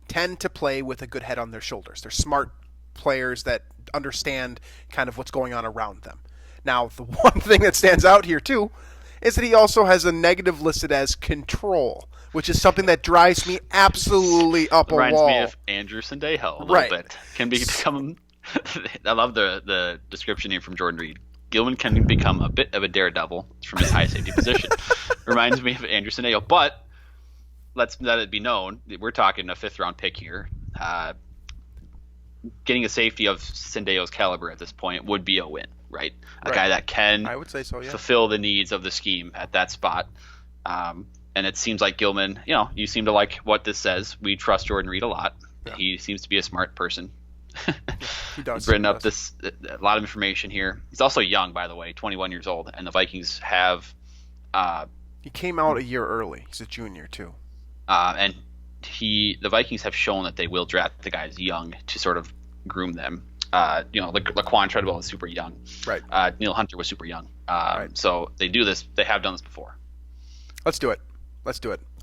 tend to play with a good head on their shoulders. They're smart players that understand kind of what's going on around them. Now, the one thing that stands out here, too, is that he also has a negative listed as control, which is something that drives me absolutely up a wall. Reminds me of Andrew Sandejo a little bit. Can become. I love the description here from Jordan Reed. Gilman can become a bit of a daredevil from his high safety position. Reminds me of Andrew Sandejo, but let's let it be known we're talking a 5th round pick here. getting a safety of Sendeo's caliber at this point would be a win, right? A Right. guy that can I would say so. Yeah. fulfill the needs of the scheme at that spot. And it seems like Gilman, you seem to like what this says. We trust Jordan Reed a lot. Yeah. He seems to be a smart person. He does. He's written up a lot of information here. He's also young, by the way, 21 years old, and the Vikings have. He came out a year early. He's a junior too. And the Vikings have shown that they will draft the guys young to sort of groom them. Laquan Treadwell is super young. Right. Neil Hunter was super young. Right. So they do this. They have done this before. Let's do it.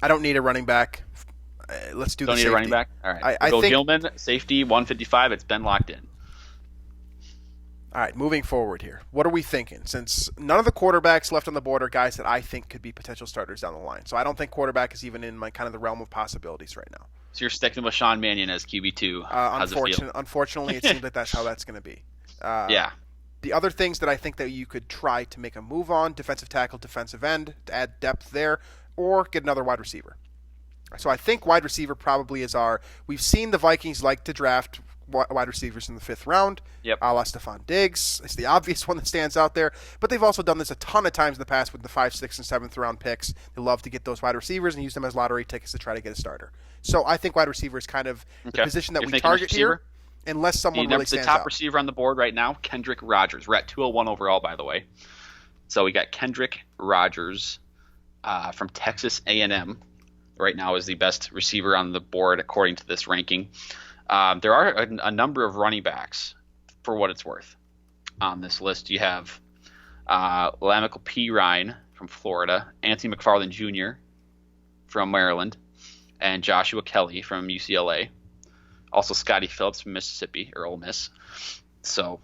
I don't need a running back. Let's do. Don't the need safety. a running back. All right. I Go think Gilman, safety, 155. It's been locked in. All right, moving forward here. What are we thinking? Since none of the quarterbacks left on the board are guys that I think could be potential starters down the line. So I don't think quarterback is even in my kind of the realm of possibilities right now. So you're sticking with Sean Mannion as QB2. How's it feel? Unfortunately, it seems like that's how that's going to be. Yeah. The other things that I think that you could try to make a move on, defensive tackle, defensive end, to add depth there, or get another wide receiver. So I think wide receiver probably is we've seen the Vikings like to draft wide receivers in the 5th round. Yep. A la Stephon Diggs. It's the obvious one that stands out there. But they've also done this a ton of times in the past with the 5th, 6th, and 7th round picks. They love to get those wide receivers and use them as lottery tickets to try to get a starter. So I think wide receiver is kind of the position that we target here, unless someone really stands out. The top receiver on the board right now, Kendrick Rogers. We're at 201 overall, by the way. So we got Kendrick Rogers from Texas A&M. Right now is the best receiver on the board according to this ranking. There are a number of running backs, for what it's worth, on this list. You have Lamical P. Ryan from Florida, Anthony McFarland Jr. from Maryland, and Joshua Kelly from UCLA. Also Scotty Phillips from Mississippi, or Ole Miss. So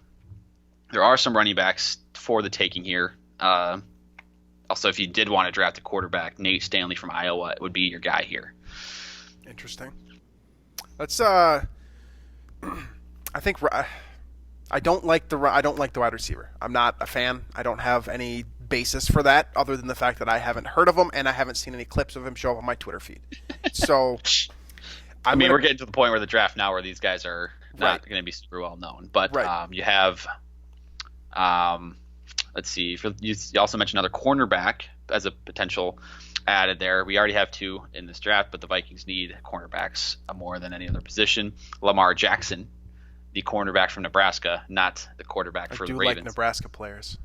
there are some running backs for the taking here. Also, if you did want to draft a quarterback, Nate Stanley from Iowa would be your guy here. Interesting. Let's. I think I don't like the wide receiver. I'm not a fan. I don't have any basis for that other than the fact that I haven't heard of him and I haven't seen any clips of him show up on my Twitter feed. So, we're getting to the point where the draft now where these guys are not Right. going to be super well known. But Right. you have, let's see, you also mentioned another cornerback as a potential added there. We already have 2 in this draft, but the Vikings need cornerbacks more than any other position. Lamar Jackson, the cornerback from Nebraska, not the quarterback for the Ravens. I do like Nebraska players.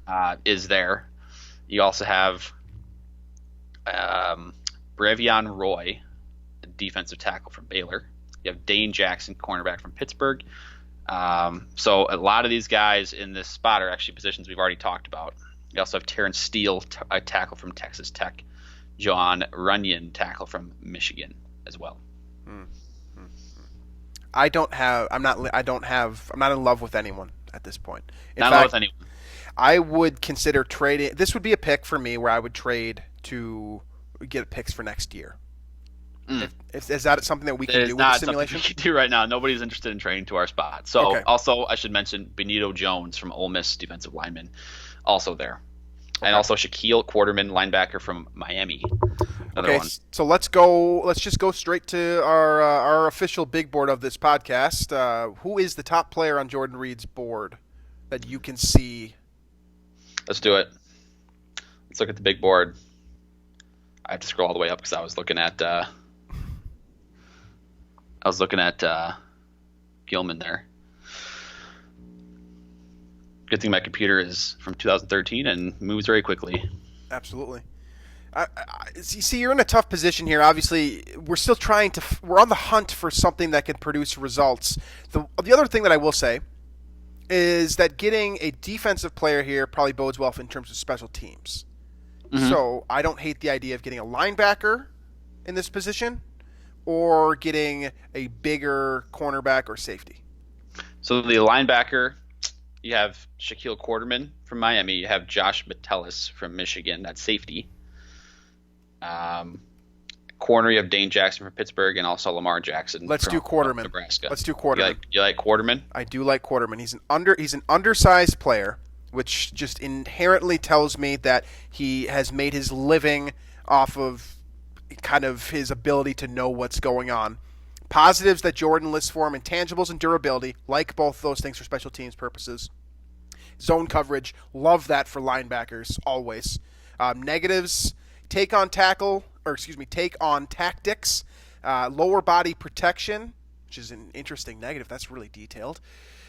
Is there. You also have Brevion Roy, the defensive tackle from Baylor. You have Dane Jackson, cornerback from Pittsburgh. So a lot of these guys in this spot are actually positions we've already talked about. You also have Terrence Steele, a tackle from Texas Tech. John Runyon, tackle from Michigan as well. I'm not in love with anyone at this point. Not in love with anyone. I would consider trading. This would be a pick for me where I would trade to get picks for next year. Is that something that we can do with the simulation? We can do right now. Nobody's interested in trading to our spot. So Okay. Also, I should mention Benito Jones from Ole Miss, defensive lineman, also there. And also Shaquille Quarterman, linebacker from Miami. Another one. So let's go. Let's just go straight to our official big board of this podcast. Who is the top player on Jordan Reed's board that you can see? Let's do it. Let's look at the big board. I have to scroll all the way up because I was looking at Gilman there. Good thing my computer is from 2013 and moves very quickly. Absolutely. See, you're in a tough position here. Obviously, we're still we're on the hunt for something that can produce results. The other thing that I will say is that getting a defensive player here probably bodes well in terms of special teams. Mm-hmm. So I don't hate the idea of getting a linebacker in this position or getting a bigger cornerback or safety. So the linebacker, you have Shaquille Quarterman from Miami. You have Josh Metellus from Michigan. That's safety. Corner, you have Dane Jackson from Pittsburgh and also Lamar Jackson. Let's do Quarterman. Nebraska. Let's do Quarterman. You like Quarterman? I do like Quarterman. He's an undersized player, which just inherently tells me that he has made his living off of kind of his ability to know what's going on. Positives that Jordan lists for him: intangibles and durability, like both those things for special teams purposes. Zone coverage, love that for linebackers always. Negatives: take on tactics, lower body protection, which is an interesting negative. That's really detailed.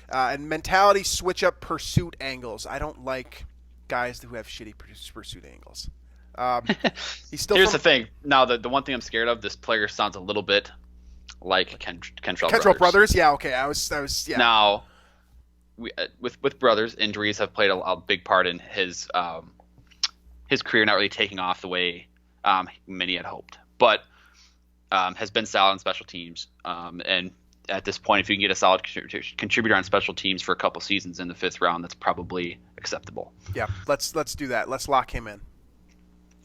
And mentality: switch up pursuit angles. I don't like guys who have shitty pursuit angles. He's still Here's the thing. Now, the one thing I'm scared of, this player sounds a little bit like Kentrell Brothers. Yeah, okay. I was. Yeah. Now, with Brothers, injuries have played a big part in his career not really taking off the way many had hoped, but has been solid on special teams. And at this point, if you can get a solid contributor on special teams for a couple seasons in the 5th round, that's probably acceptable. Yeah, let's do that. Let's lock him in.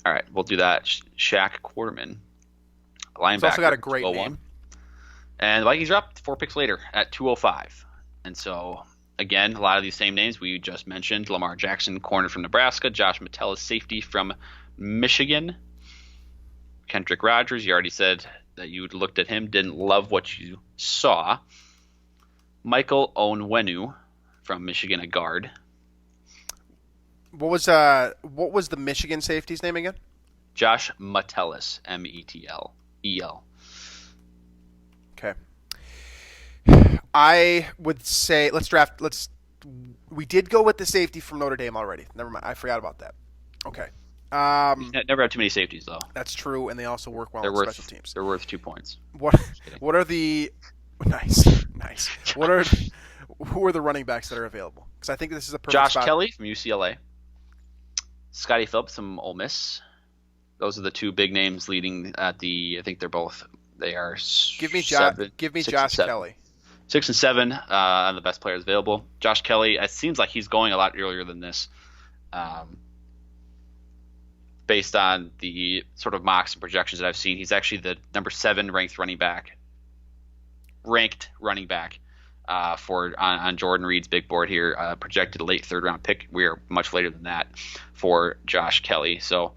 All right, we'll do that. Shaq Quarterman, linebacker. He's also got a great name. And the Vikings dropped 4 picks later at 205. And so, again, a lot of these same names we just mentioned. Lamar Jackson, corner from Nebraska. Josh Metellus, safety from Michigan. Kendrick Rogers, you already said that you looked at him, didn't love what you saw. Michael Onwenu from Michigan, a guard. What was the Michigan safety's name again? Josh Metellus, Metel. Okay. I would say we did go with the safety from Notre Dame already. Never mind. I forgot about that. Okay. Never have too many safeties, though. That's true, and they also work well on special teams. They're worth 2 points. What are the nice? Who are the running backs that are available? Because I think this is a perfect Josh spot. Kelly from UCLA, Scotty Phillips from Ole Miss. Those are the 2 big names leading at the. I think they are. Give me Josh Kelly. 6 and 7 on the best players available. Josh Kelly. It seems like he's going a lot earlier than this. Based on the sort of mocks and projections that I've seen, he's actually the number 7 ranked running back on Jordan Reed's big board here. Projected a late 3rd round pick. We are much later than that for Josh Kelly. So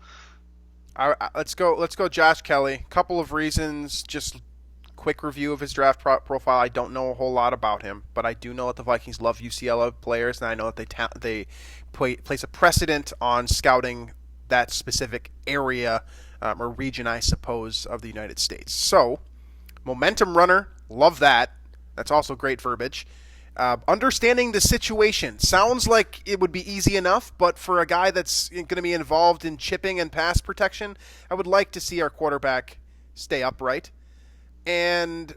let's go Josh Kelly. Couple of reasons. Just quick review of his draft profile. I don't know a whole lot about him, but I do know that the Vikings love UCLA players, and I know that they place a precedent on scouting that specific area or region, I suppose, of the United States. So, momentum runner, love that. That's also great verbiage. Understanding the situation. Sounds like it would be easy enough, but for a guy that's going to be involved in chipping and pass protection, I would like to see our quarterback stay upright. And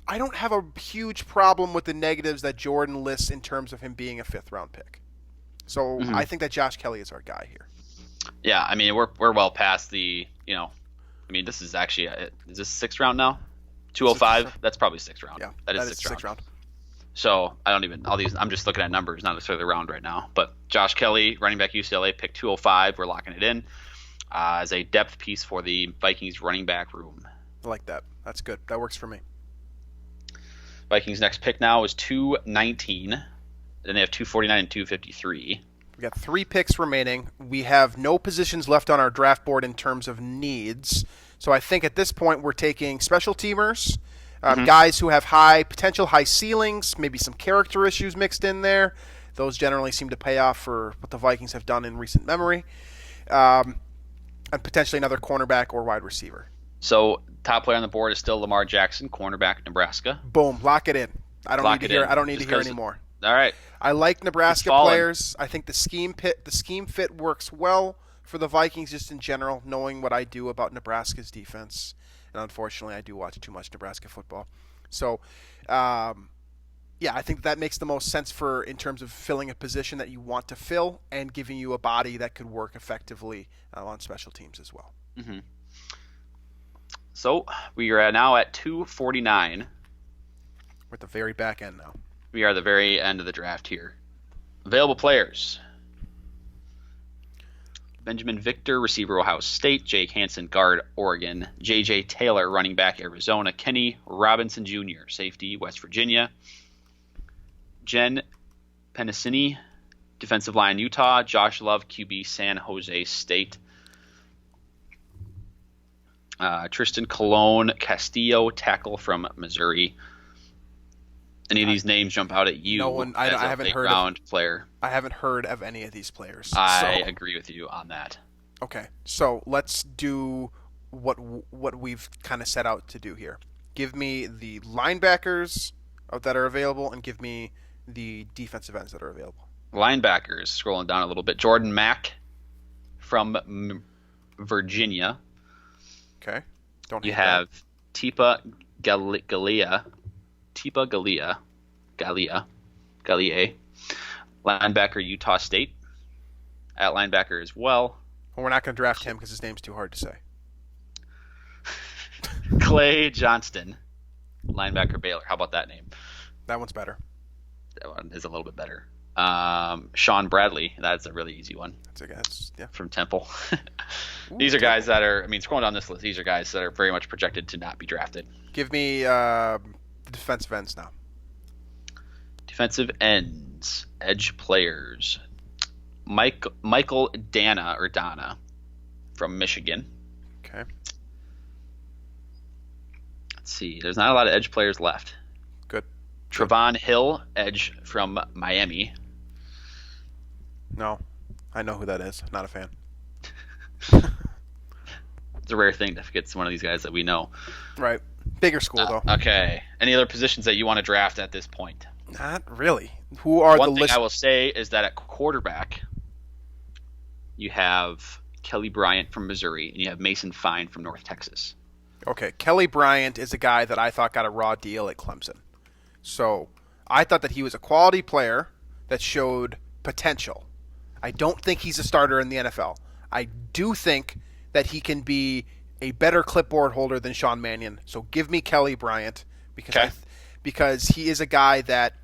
I don't have a huge problem with the negatives that Jordan lists in terms of him being a 5th round pick. So I think that Josh Kelly is our guy here. Yeah, I mean we're well past the this is actually is this 6th round now? 205. That's probably 6th round. Yeah, that is 6th round. So I'm just looking at numbers, not necessarily the round right now. But Josh Kelly, running back UCLA, pick 205. We're locking it in as a depth piece for the Vikings running back room. I like that. That's good. That works for me. Vikings next pick now is 219. Then they have 249 and 253. We got 3 picks remaining. We have no positions left on our draft board in terms of needs. So I think at this point we're taking special teamers, guys who have high ceilings, maybe some character issues mixed in there. Those generally seem to pay off for what the Vikings have done in recent memory. And potentially another cornerback or wide receiver. So top player on the board is still Lamar Jackson, cornerback, Nebraska. Boom, lock it in. I don't need to hear anymore. All right. I like Nebraska players. I think the scheme fit works well for the Vikings just in general, knowing what I do about Nebraska's defense. And unfortunately, I do watch too much Nebraska football. So, I think that makes the most sense in terms of filling a position that you want to fill and giving you a body that could work effectively on special teams as well. Mm-hmm. So we are now at 249. We're at the very back end now. We are at the very end of the draft here. Available players: Benjamin Victor, receiver, Ohio State; Jake Hansen, guard, Oregon; J.J. Taylor, running back, Arizona; Kenny Robinson Jr., safety, West Virginia; Jen Pennicini, defensive line, Utah; Josh Love, QB, San Jose State. Tristan Colon Castillo, tackle from Missouri. Any of these names jump out at you No one. I as a haven't late heard round of. player? I haven't heard of any of these players. I So agree with you on that. okay, so let's do what we've kind of set out to do here. Give me the linebackers that are available, and give me the defensive ends that are available. Linebackers, scrolling down a little bit. Jordan Mack from Virginia. Okay, don't You hate that. have Tipa Galea. Tipa Galea. Linebacker, Utah State. At linebacker as well, Well, we're not going to draft him because his name's too hard to say. Clay Johnston. Linebacker, Baylor. How about that name? That one's better. That one is a little bit better. Sean Bradley. That's a really easy one. That's yeah. From Temple. Ooh, These are guys that are, scrolling down this list, these are guys that are very much projected to not be drafted. Give me the defensive ends now. Defensive ends, edge players. Michael Dana from Michigan. Okay. Let's see. There's not a lot of edge players left. Good. Trevon Hill, edge from Miami. No, I know who that is. Not a fan. It's a rare thing to get one of these guys that we know. Right. Bigger school though. Okay. Any other positions that you want to draft at this point? Not really. Who are One the thing list? I will say is that at quarterback, you have Kelly Bryant from Missouri, and you have Mason Fine from North Texas. Okay, Kelly Bryant is a guy that I thought got a raw deal at Clemson. So I thought that he was a quality player that showed potential. I don't think he's a starter in the NFL. I do think that he can be a better clipboard holder than Sean Mannion. So give me Kelly Bryant because because he is a guy that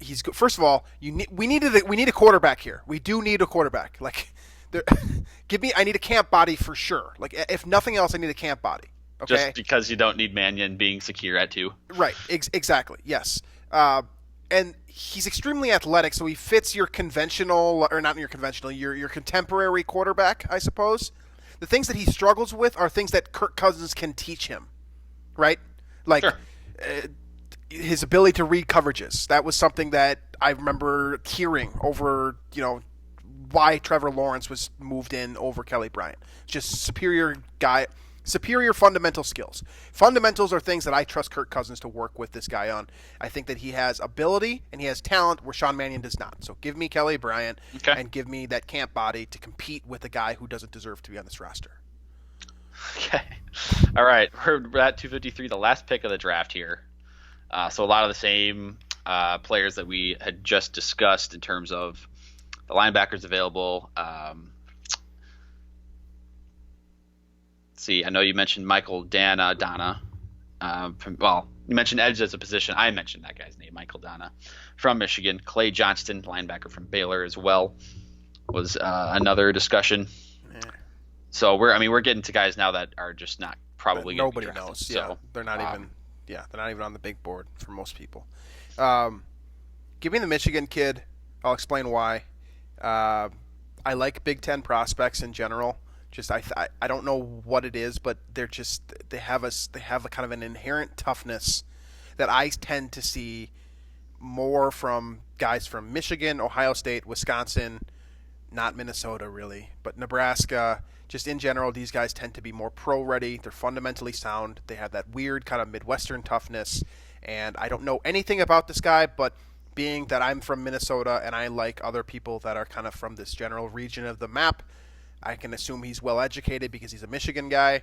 he's good. First of all, we need a quarterback here. We do need a quarterback. Like, I need a camp body for sure. Like, if nothing else, I need a camp body. Okay? Just because you don't need Mannion being secure at 2. Right. Exactly. Yes. And he's extremely athletic, so he fits your conventional, or not your conventional, your contemporary quarterback, I suppose. The things that he struggles with are things that Kirk Cousins can teach him, right? Like Sure. His ability to read coverages. That was something that I remember hearing over, why Trevor Lawrence was moved in over Kelly Bryant. Just superior guy. Superior fundamental skills. Fundamentals are things that I trust Kirk Cousins to work with this guy on. I think that he has ability and he has talent where Sean Mannion does not. So give me Kelly Bryant and give me that camp body to compete with a guy who doesn't deserve to be on this roster. Okay. All right. We're at 253, the last pick of the draft here. So a lot of the same players that we had just discussed in terms of the linebackers available. See, I know you mentioned Michael Dana. You mentioned edge as a position. I mentioned that guy's name, Michael Dana, from Michigan. Clay Johnston, linebacker from Baylor as well, was another discussion. Yeah. So we're getting to guys now that are just not probably going to be nobody drafted. knows. So, they're not even. Yeah, they're not even on the big board for most people. Give me the Michigan kid. I'll explain why. I like Big Ten prospects in general. Just I don't know what it is, but they have a kind of an inherent toughness that I tend to see more from guys from Michigan, Ohio State, Wisconsin, not Minnesota really, but Nebraska. Just in general, these guys tend to be more pro ready. They're fundamentally sound. They have that weird kind of Midwestern toughness, and I don't know anything about this guy, but being that I'm from Minnesota and I like other people that are kind of from this general region of the map, I can assume he's well educated because he's a Michigan guy.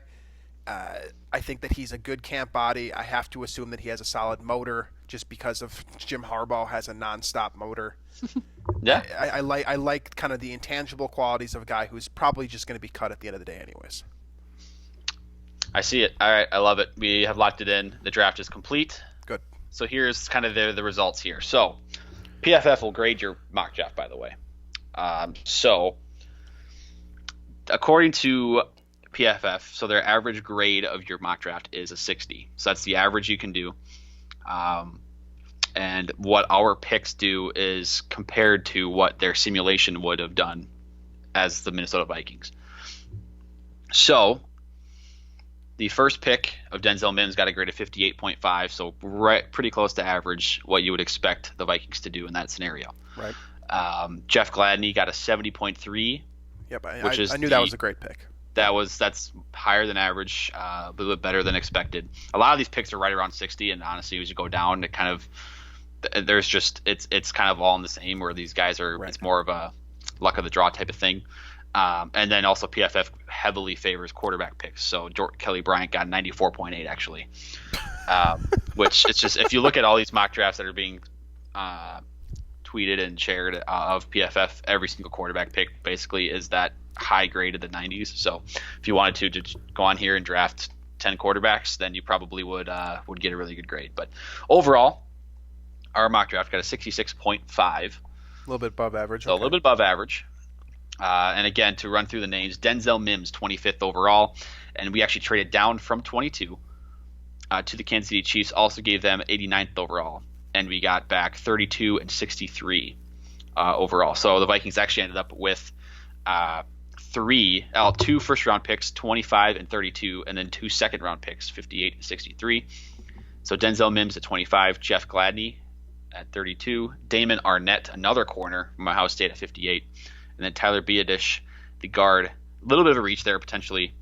I think that he's a good camp body. I have to assume that he has a solid motor just because of Jim Harbaugh has a nonstop motor. Yeah. I like kind of the intangible qualities of a guy who's probably just going to be cut at the end of the day anyways. I see it. All right, I love it. We have locked it in. The draft is complete. Good. So here's kind of the results here. So PFF will grade your mock draft, by the way. So according to PFF, so their average grade of your mock draft is a 60. So that's the average you can do. And what our picks do is compared to what their simulation would have done as the Minnesota Vikings. So The first pick of Denzel Mims got a grade of 58.5, so pretty close to average, what you would expect the Vikings to do in that scenario. Right. Jeff Gladney got a 70.3. Yep. I knew that was a great pick. That's higher than average, a little bit better than expected. A lot of these picks are right around 60, and honestly, as you go down, it kind of there's just it's kind of all in the same. Where these guys are, It's more of a luck of the draw type of thing. And then also PFF heavily favors quarterback picks. So Kelly Bryant got 94.8 actually, which it's just if you look at all these mock drafts that are being tweeted and shared of PFF, every single quarterback pick basically is that high grade of the 90s. So if you wanted to just go on here and draft 10 quarterbacks, then you probably would get a really good grade. But overall, our mock draft got a 66.5. A little bit above average. So a little bit above average. And again, to run through the names, Denzel Mims, 25th overall, and we actually traded down from 22 to the Kansas City Chiefs, also gave them 89th overall, and we got back 32 and 63 overall. So the Vikings actually ended up with two first-round picks, 25 and 32, and then 2 second-round picks, 58 and 63. So Denzel Mims at 25, Jeff Gladney at 32, Damon Arnett, another corner from Ohio State, at 58. And then Tyler Biadasz, the guard, a little bit of a reach there potentially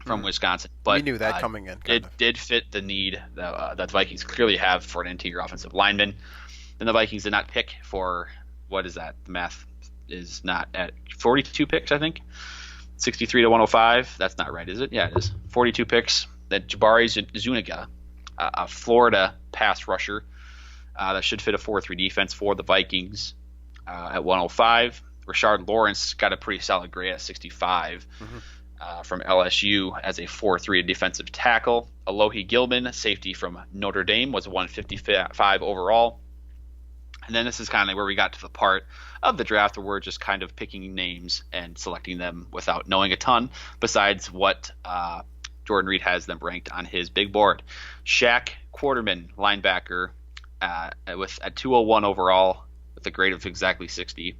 from Wisconsin. But we knew that coming in. It did fit the need that the Vikings clearly have for an interior offensive lineman. Then the Vikings did not pick for, what is that? The math is not at 42 picks, I think. 63 to 105. That's not right, is it? Yeah, it is. 42 picks. That Jabari Zuniga, a Florida pass rusher that should fit a 4-3 defense for the Vikings at 105. Rashard Lawrence got a pretty solid grade at 65 from LSU as a 4-3 defensive tackle. Alohi Gilman, safety from Notre Dame, was 155 overall. And then this is kind of where we got to the part of the draft where we're just kind of picking names and selecting them without knowing a ton besides what Jordan Reed has them ranked on his big board. Shaq Quarterman, linebacker, at 201 overall with a grade of exactly 60.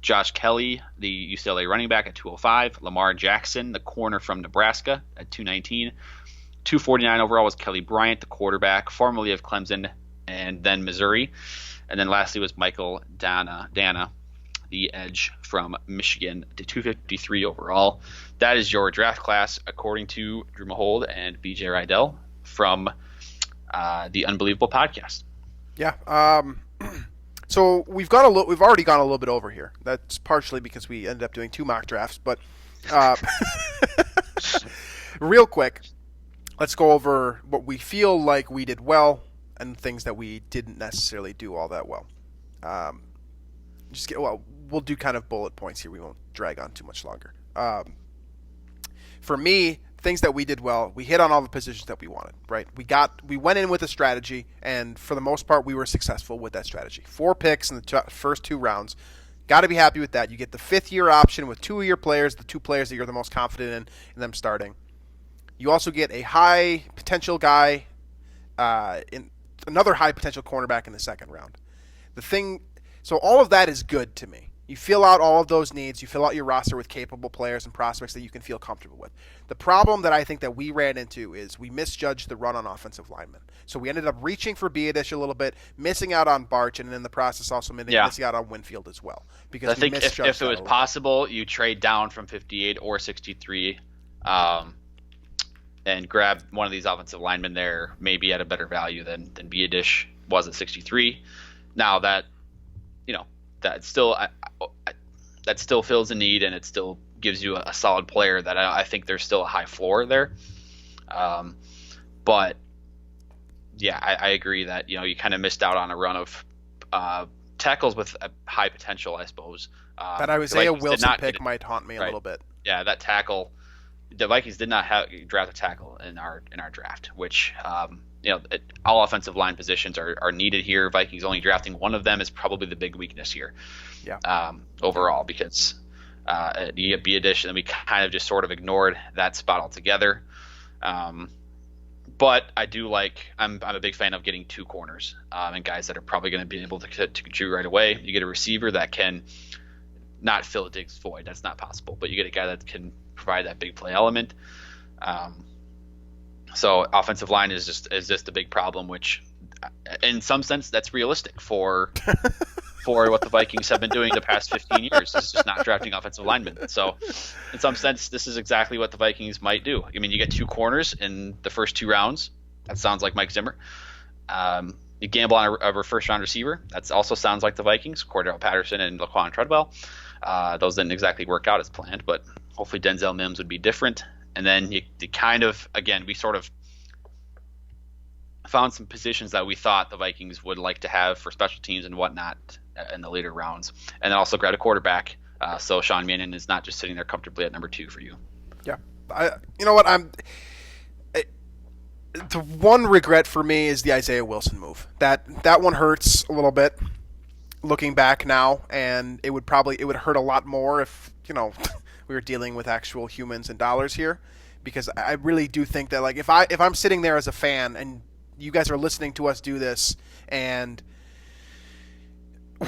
Josh Kelly, the UCLA running back, at 205. Lamar Jackson, the corner from Nebraska, at 219. 249 overall was Kelly Bryant, the quarterback, formerly of Clemson and then Missouri. And then lastly was Michael Dana, the edge from Michigan, to 253 overall. That is your draft class according to Drew Mahowald and BJ Reidell from the Unbelievable Podcast. Yeah. So we've already gone a little bit over here. That's partially because we ended up doing 2 mock drafts, but real quick, let's go over what we feel like we did well and things that we didn't necessarily do all that well. We'll do kind of bullet points here. We won't drag on too much longer. For me, things that we did well, we hit on all the positions that we wanted, right? We went in with a strategy, and for the most part, we were successful with that strategy. 4 picks in the first 2 rounds. Got to be happy with that. You get the 5th-year option with 2 of your players, the 2 players that you're the most confident in them starting. You also get a high potential guy, in another high potential cornerback in the 2nd round. So all of that is good to me. You fill out all of those needs. You fill out your roster with capable players and prospects that you can feel comfortable with. The problem that I think that we ran into is we misjudged the run on offensive linemen. So we ended up reaching for Biadasz a little bit, missing out on Barch, and in the process also missing out on Winfield as well. Because I think if it was possible, you trade down from 58 or 63 and grab one of these offensive linemen there, maybe at a better value than Biadasz was at 63. Now that, that still fills a need, and it still gives you a solid player that I think there's still a high floor there. But yeah, I agree that, you kind of missed out on a run of tackles with a high potential, I suppose. That Isaiah Wilson pick might haunt me a little bit. Yeah, that tackle. The Vikings did not draft a tackle in our draft, which all offensive line positions are needed here. Vikings only drafting one of them is probably the big weakness here. Yeah. Overall, because you get Biadasz, and we kind of just sort of ignored that spot altogether. But I do I'm a big fan of getting 2 corners and guys that are probably going to be able to contribute right away. You get a receiver that can not fill a Diggs void. That's not possible. But you get a guy that can provide that big play element. So offensive line is just a big problem, which in some sense that's realistic for what the Vikings have been doing the past 15 years. Is just not drafting offensive linemen. So in some sense, this is exactly what the Vikings might do. I mean, you get 2 corners in the first 2 rounds. That sounds like Mike Zimmer. You gamble on a first-round receiver. That also sounds like the Vikings, Cordell Patterson and Laquan Treadwell. Those didn't exactly work out as planned, but hopefully Denzel Mims would be different. And then you kind of, again, we sort of found some positions that we thought the Vikings would like to have for special teams and whatnot in the later rounds. And then also grabbed a quarterback. So Sean Mannion is not just sitting there comfortably at number 2 for you. Yeah. You know what? The one regret for me is the Isaiah Wilson move. That one hurts a little bit looking back now, and it would hurt a lot more if, we were dealing with actual humans and dollars here, because I really do think that, like, if I'm sitting there as a fan and you guys are listening to us do this, and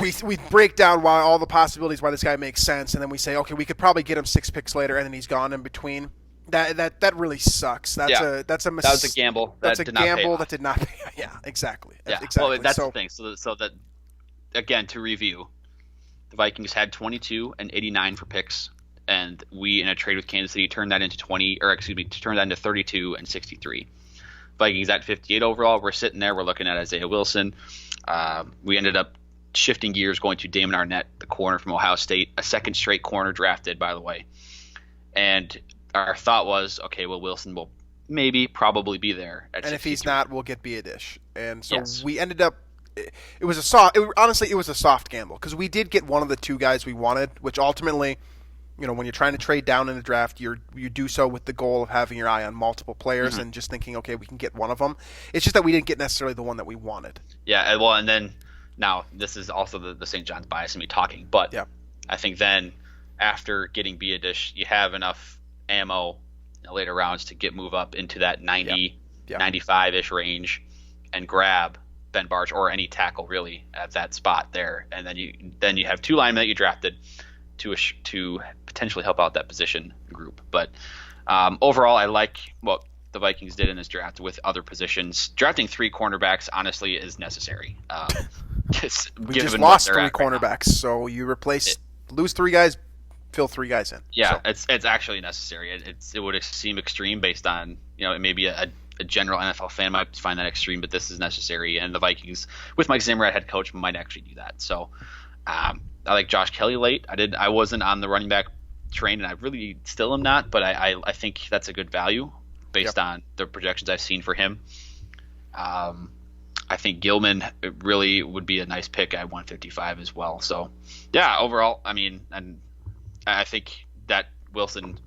we break down why all the possibilities why this guy makes sense, and then we say, okay, we could probably get him 6 picks later, and then he's gone in between. That really sucks. That was a gamble. That's a gamble that did not pay. Yeah, exactly. Yeah, exactly. Well, that's the thing. So that, again, to review, the Vikings had 22 and 89 for picks, and we, in a trade with Kansas City, turned that into 32 and 63. Vikings at 58 overall. We're sitting there. We're looking at Isaiah Wilson. We ended up shifting gears, going to Damon Arnett, the corner from Ohio State, a second straight corner drafted, by the way. And our thought was, okay, well, Wilson will probably be there at 63. And if he's not, we'll get Biadish. And so yes. We ended up. It was a soft gamble, because we did get one of the 2 guys we wanted, which ultimately, when you're trying to trade down in the draft, you do so with the goal of having your eye on multiple players and just thinking, okay, we can get one of them. It's just that we didn't get necessarily the one that we wanted. Yeah, well, and then now this is also the St. John's bias in me talking, but yeah. I think then after getting Biadish, you have enough ammo in the later rounds to move up into that 90, 95-ish range and grab Ben Barch or any tackle really at that spot there, and then you have 2 linemen that you drafted to potentially help out that position group. But overall, I like what the Vikings did in this draft with other positions. Drafting 3 cornerbacks honestly is necessary. We just lost 3 cornerbacks, so you lose 3 guys, fill 3 guys in. Yeah, so. It's actually necessary. It would seem extreme based on, it may be a general NFL fan might find that extreme, but this is necessary. And the Vikings, with Mike Zimmer at head coach, might actually do that. So I like Josh Kelly late. I wasn't on the running back train, and I really still am not, but I think that's a good value based on the projections I've seen for him. I think Gilman really would be a nice pick at 155 as well. So, yeah, overall, I mean, and I think that Wilson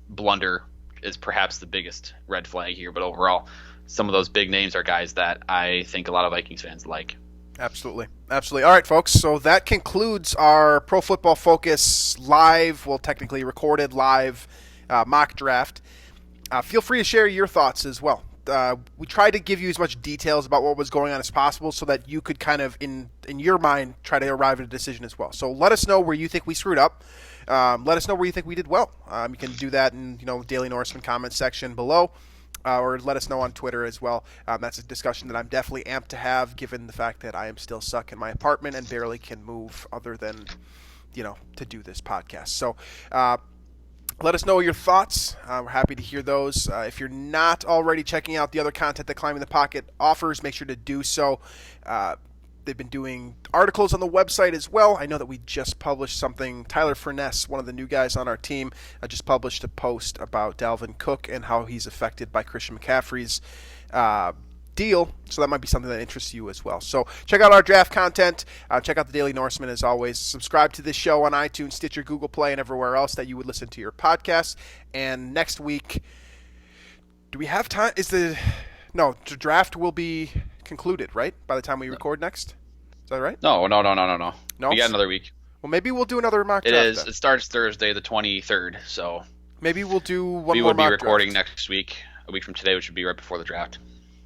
blunder is perhaps the biggest red flag here. But overall, some of those big names are guys that I think a lot of Vikings fans like. Absolutely. Absolutely. All right, folks. So that concludes our Pro Football Focus live, well, technically recorded live mock draft. Feel free to share your thoughts as well. We tried to give you as much details about what was going on as possible so that you could kind of, in your mind, try to arrive at a decision as well. So let us know where you think we screwed up. Let us know where you think we did well. You can do that in Daily Norseman comment section below, or let us know on Twitter as well. That's a discussion that I'm definitely amped to have, given the fact that I am still stuck in my apartment and barely can move other than, to do this podcast. So let us know your thoughts. We're happy to hear those. If you're not already checking out the other content that Climbing the Pocket offers, make sure to do so. They've been doing articles on the website as well. I know that we just published something. Tyler Furness, one of the new guys on our team, just published a post about Dalvin Cook and how he's affected by Christian McCaffrey's deal. So that might be something that interests you as well. So check out our draft content. Check out the Daily Norseman as always. Subscribe to this show on iTunes, Stitcher, Google Play, and everywhere else that you would listen to your podcast. And next week, do we have time? The draft will be concluded, right? By the time we record next? Is that right? No. No? We got another week. Well, maybe we'll do another mock draft. It is. Then. It starts Thursday the 23rd, so maybe we'll do one more mock draft. We would be recording next week, a week from today, which would be right before the draft.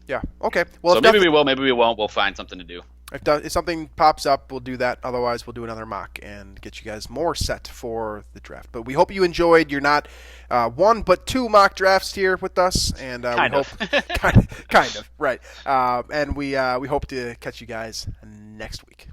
Yeah. Okay. Well, so maybe we will, maybe we won't. We'll find something to do. If something pops up, we'll do that. Otherwise, we'll do another mock and get you guys more set for the draft. But we hope you enjoyed. You're not one but two mock drafts here with us, and Kind we of. hope kind of right. And we hope to catch you guys next week.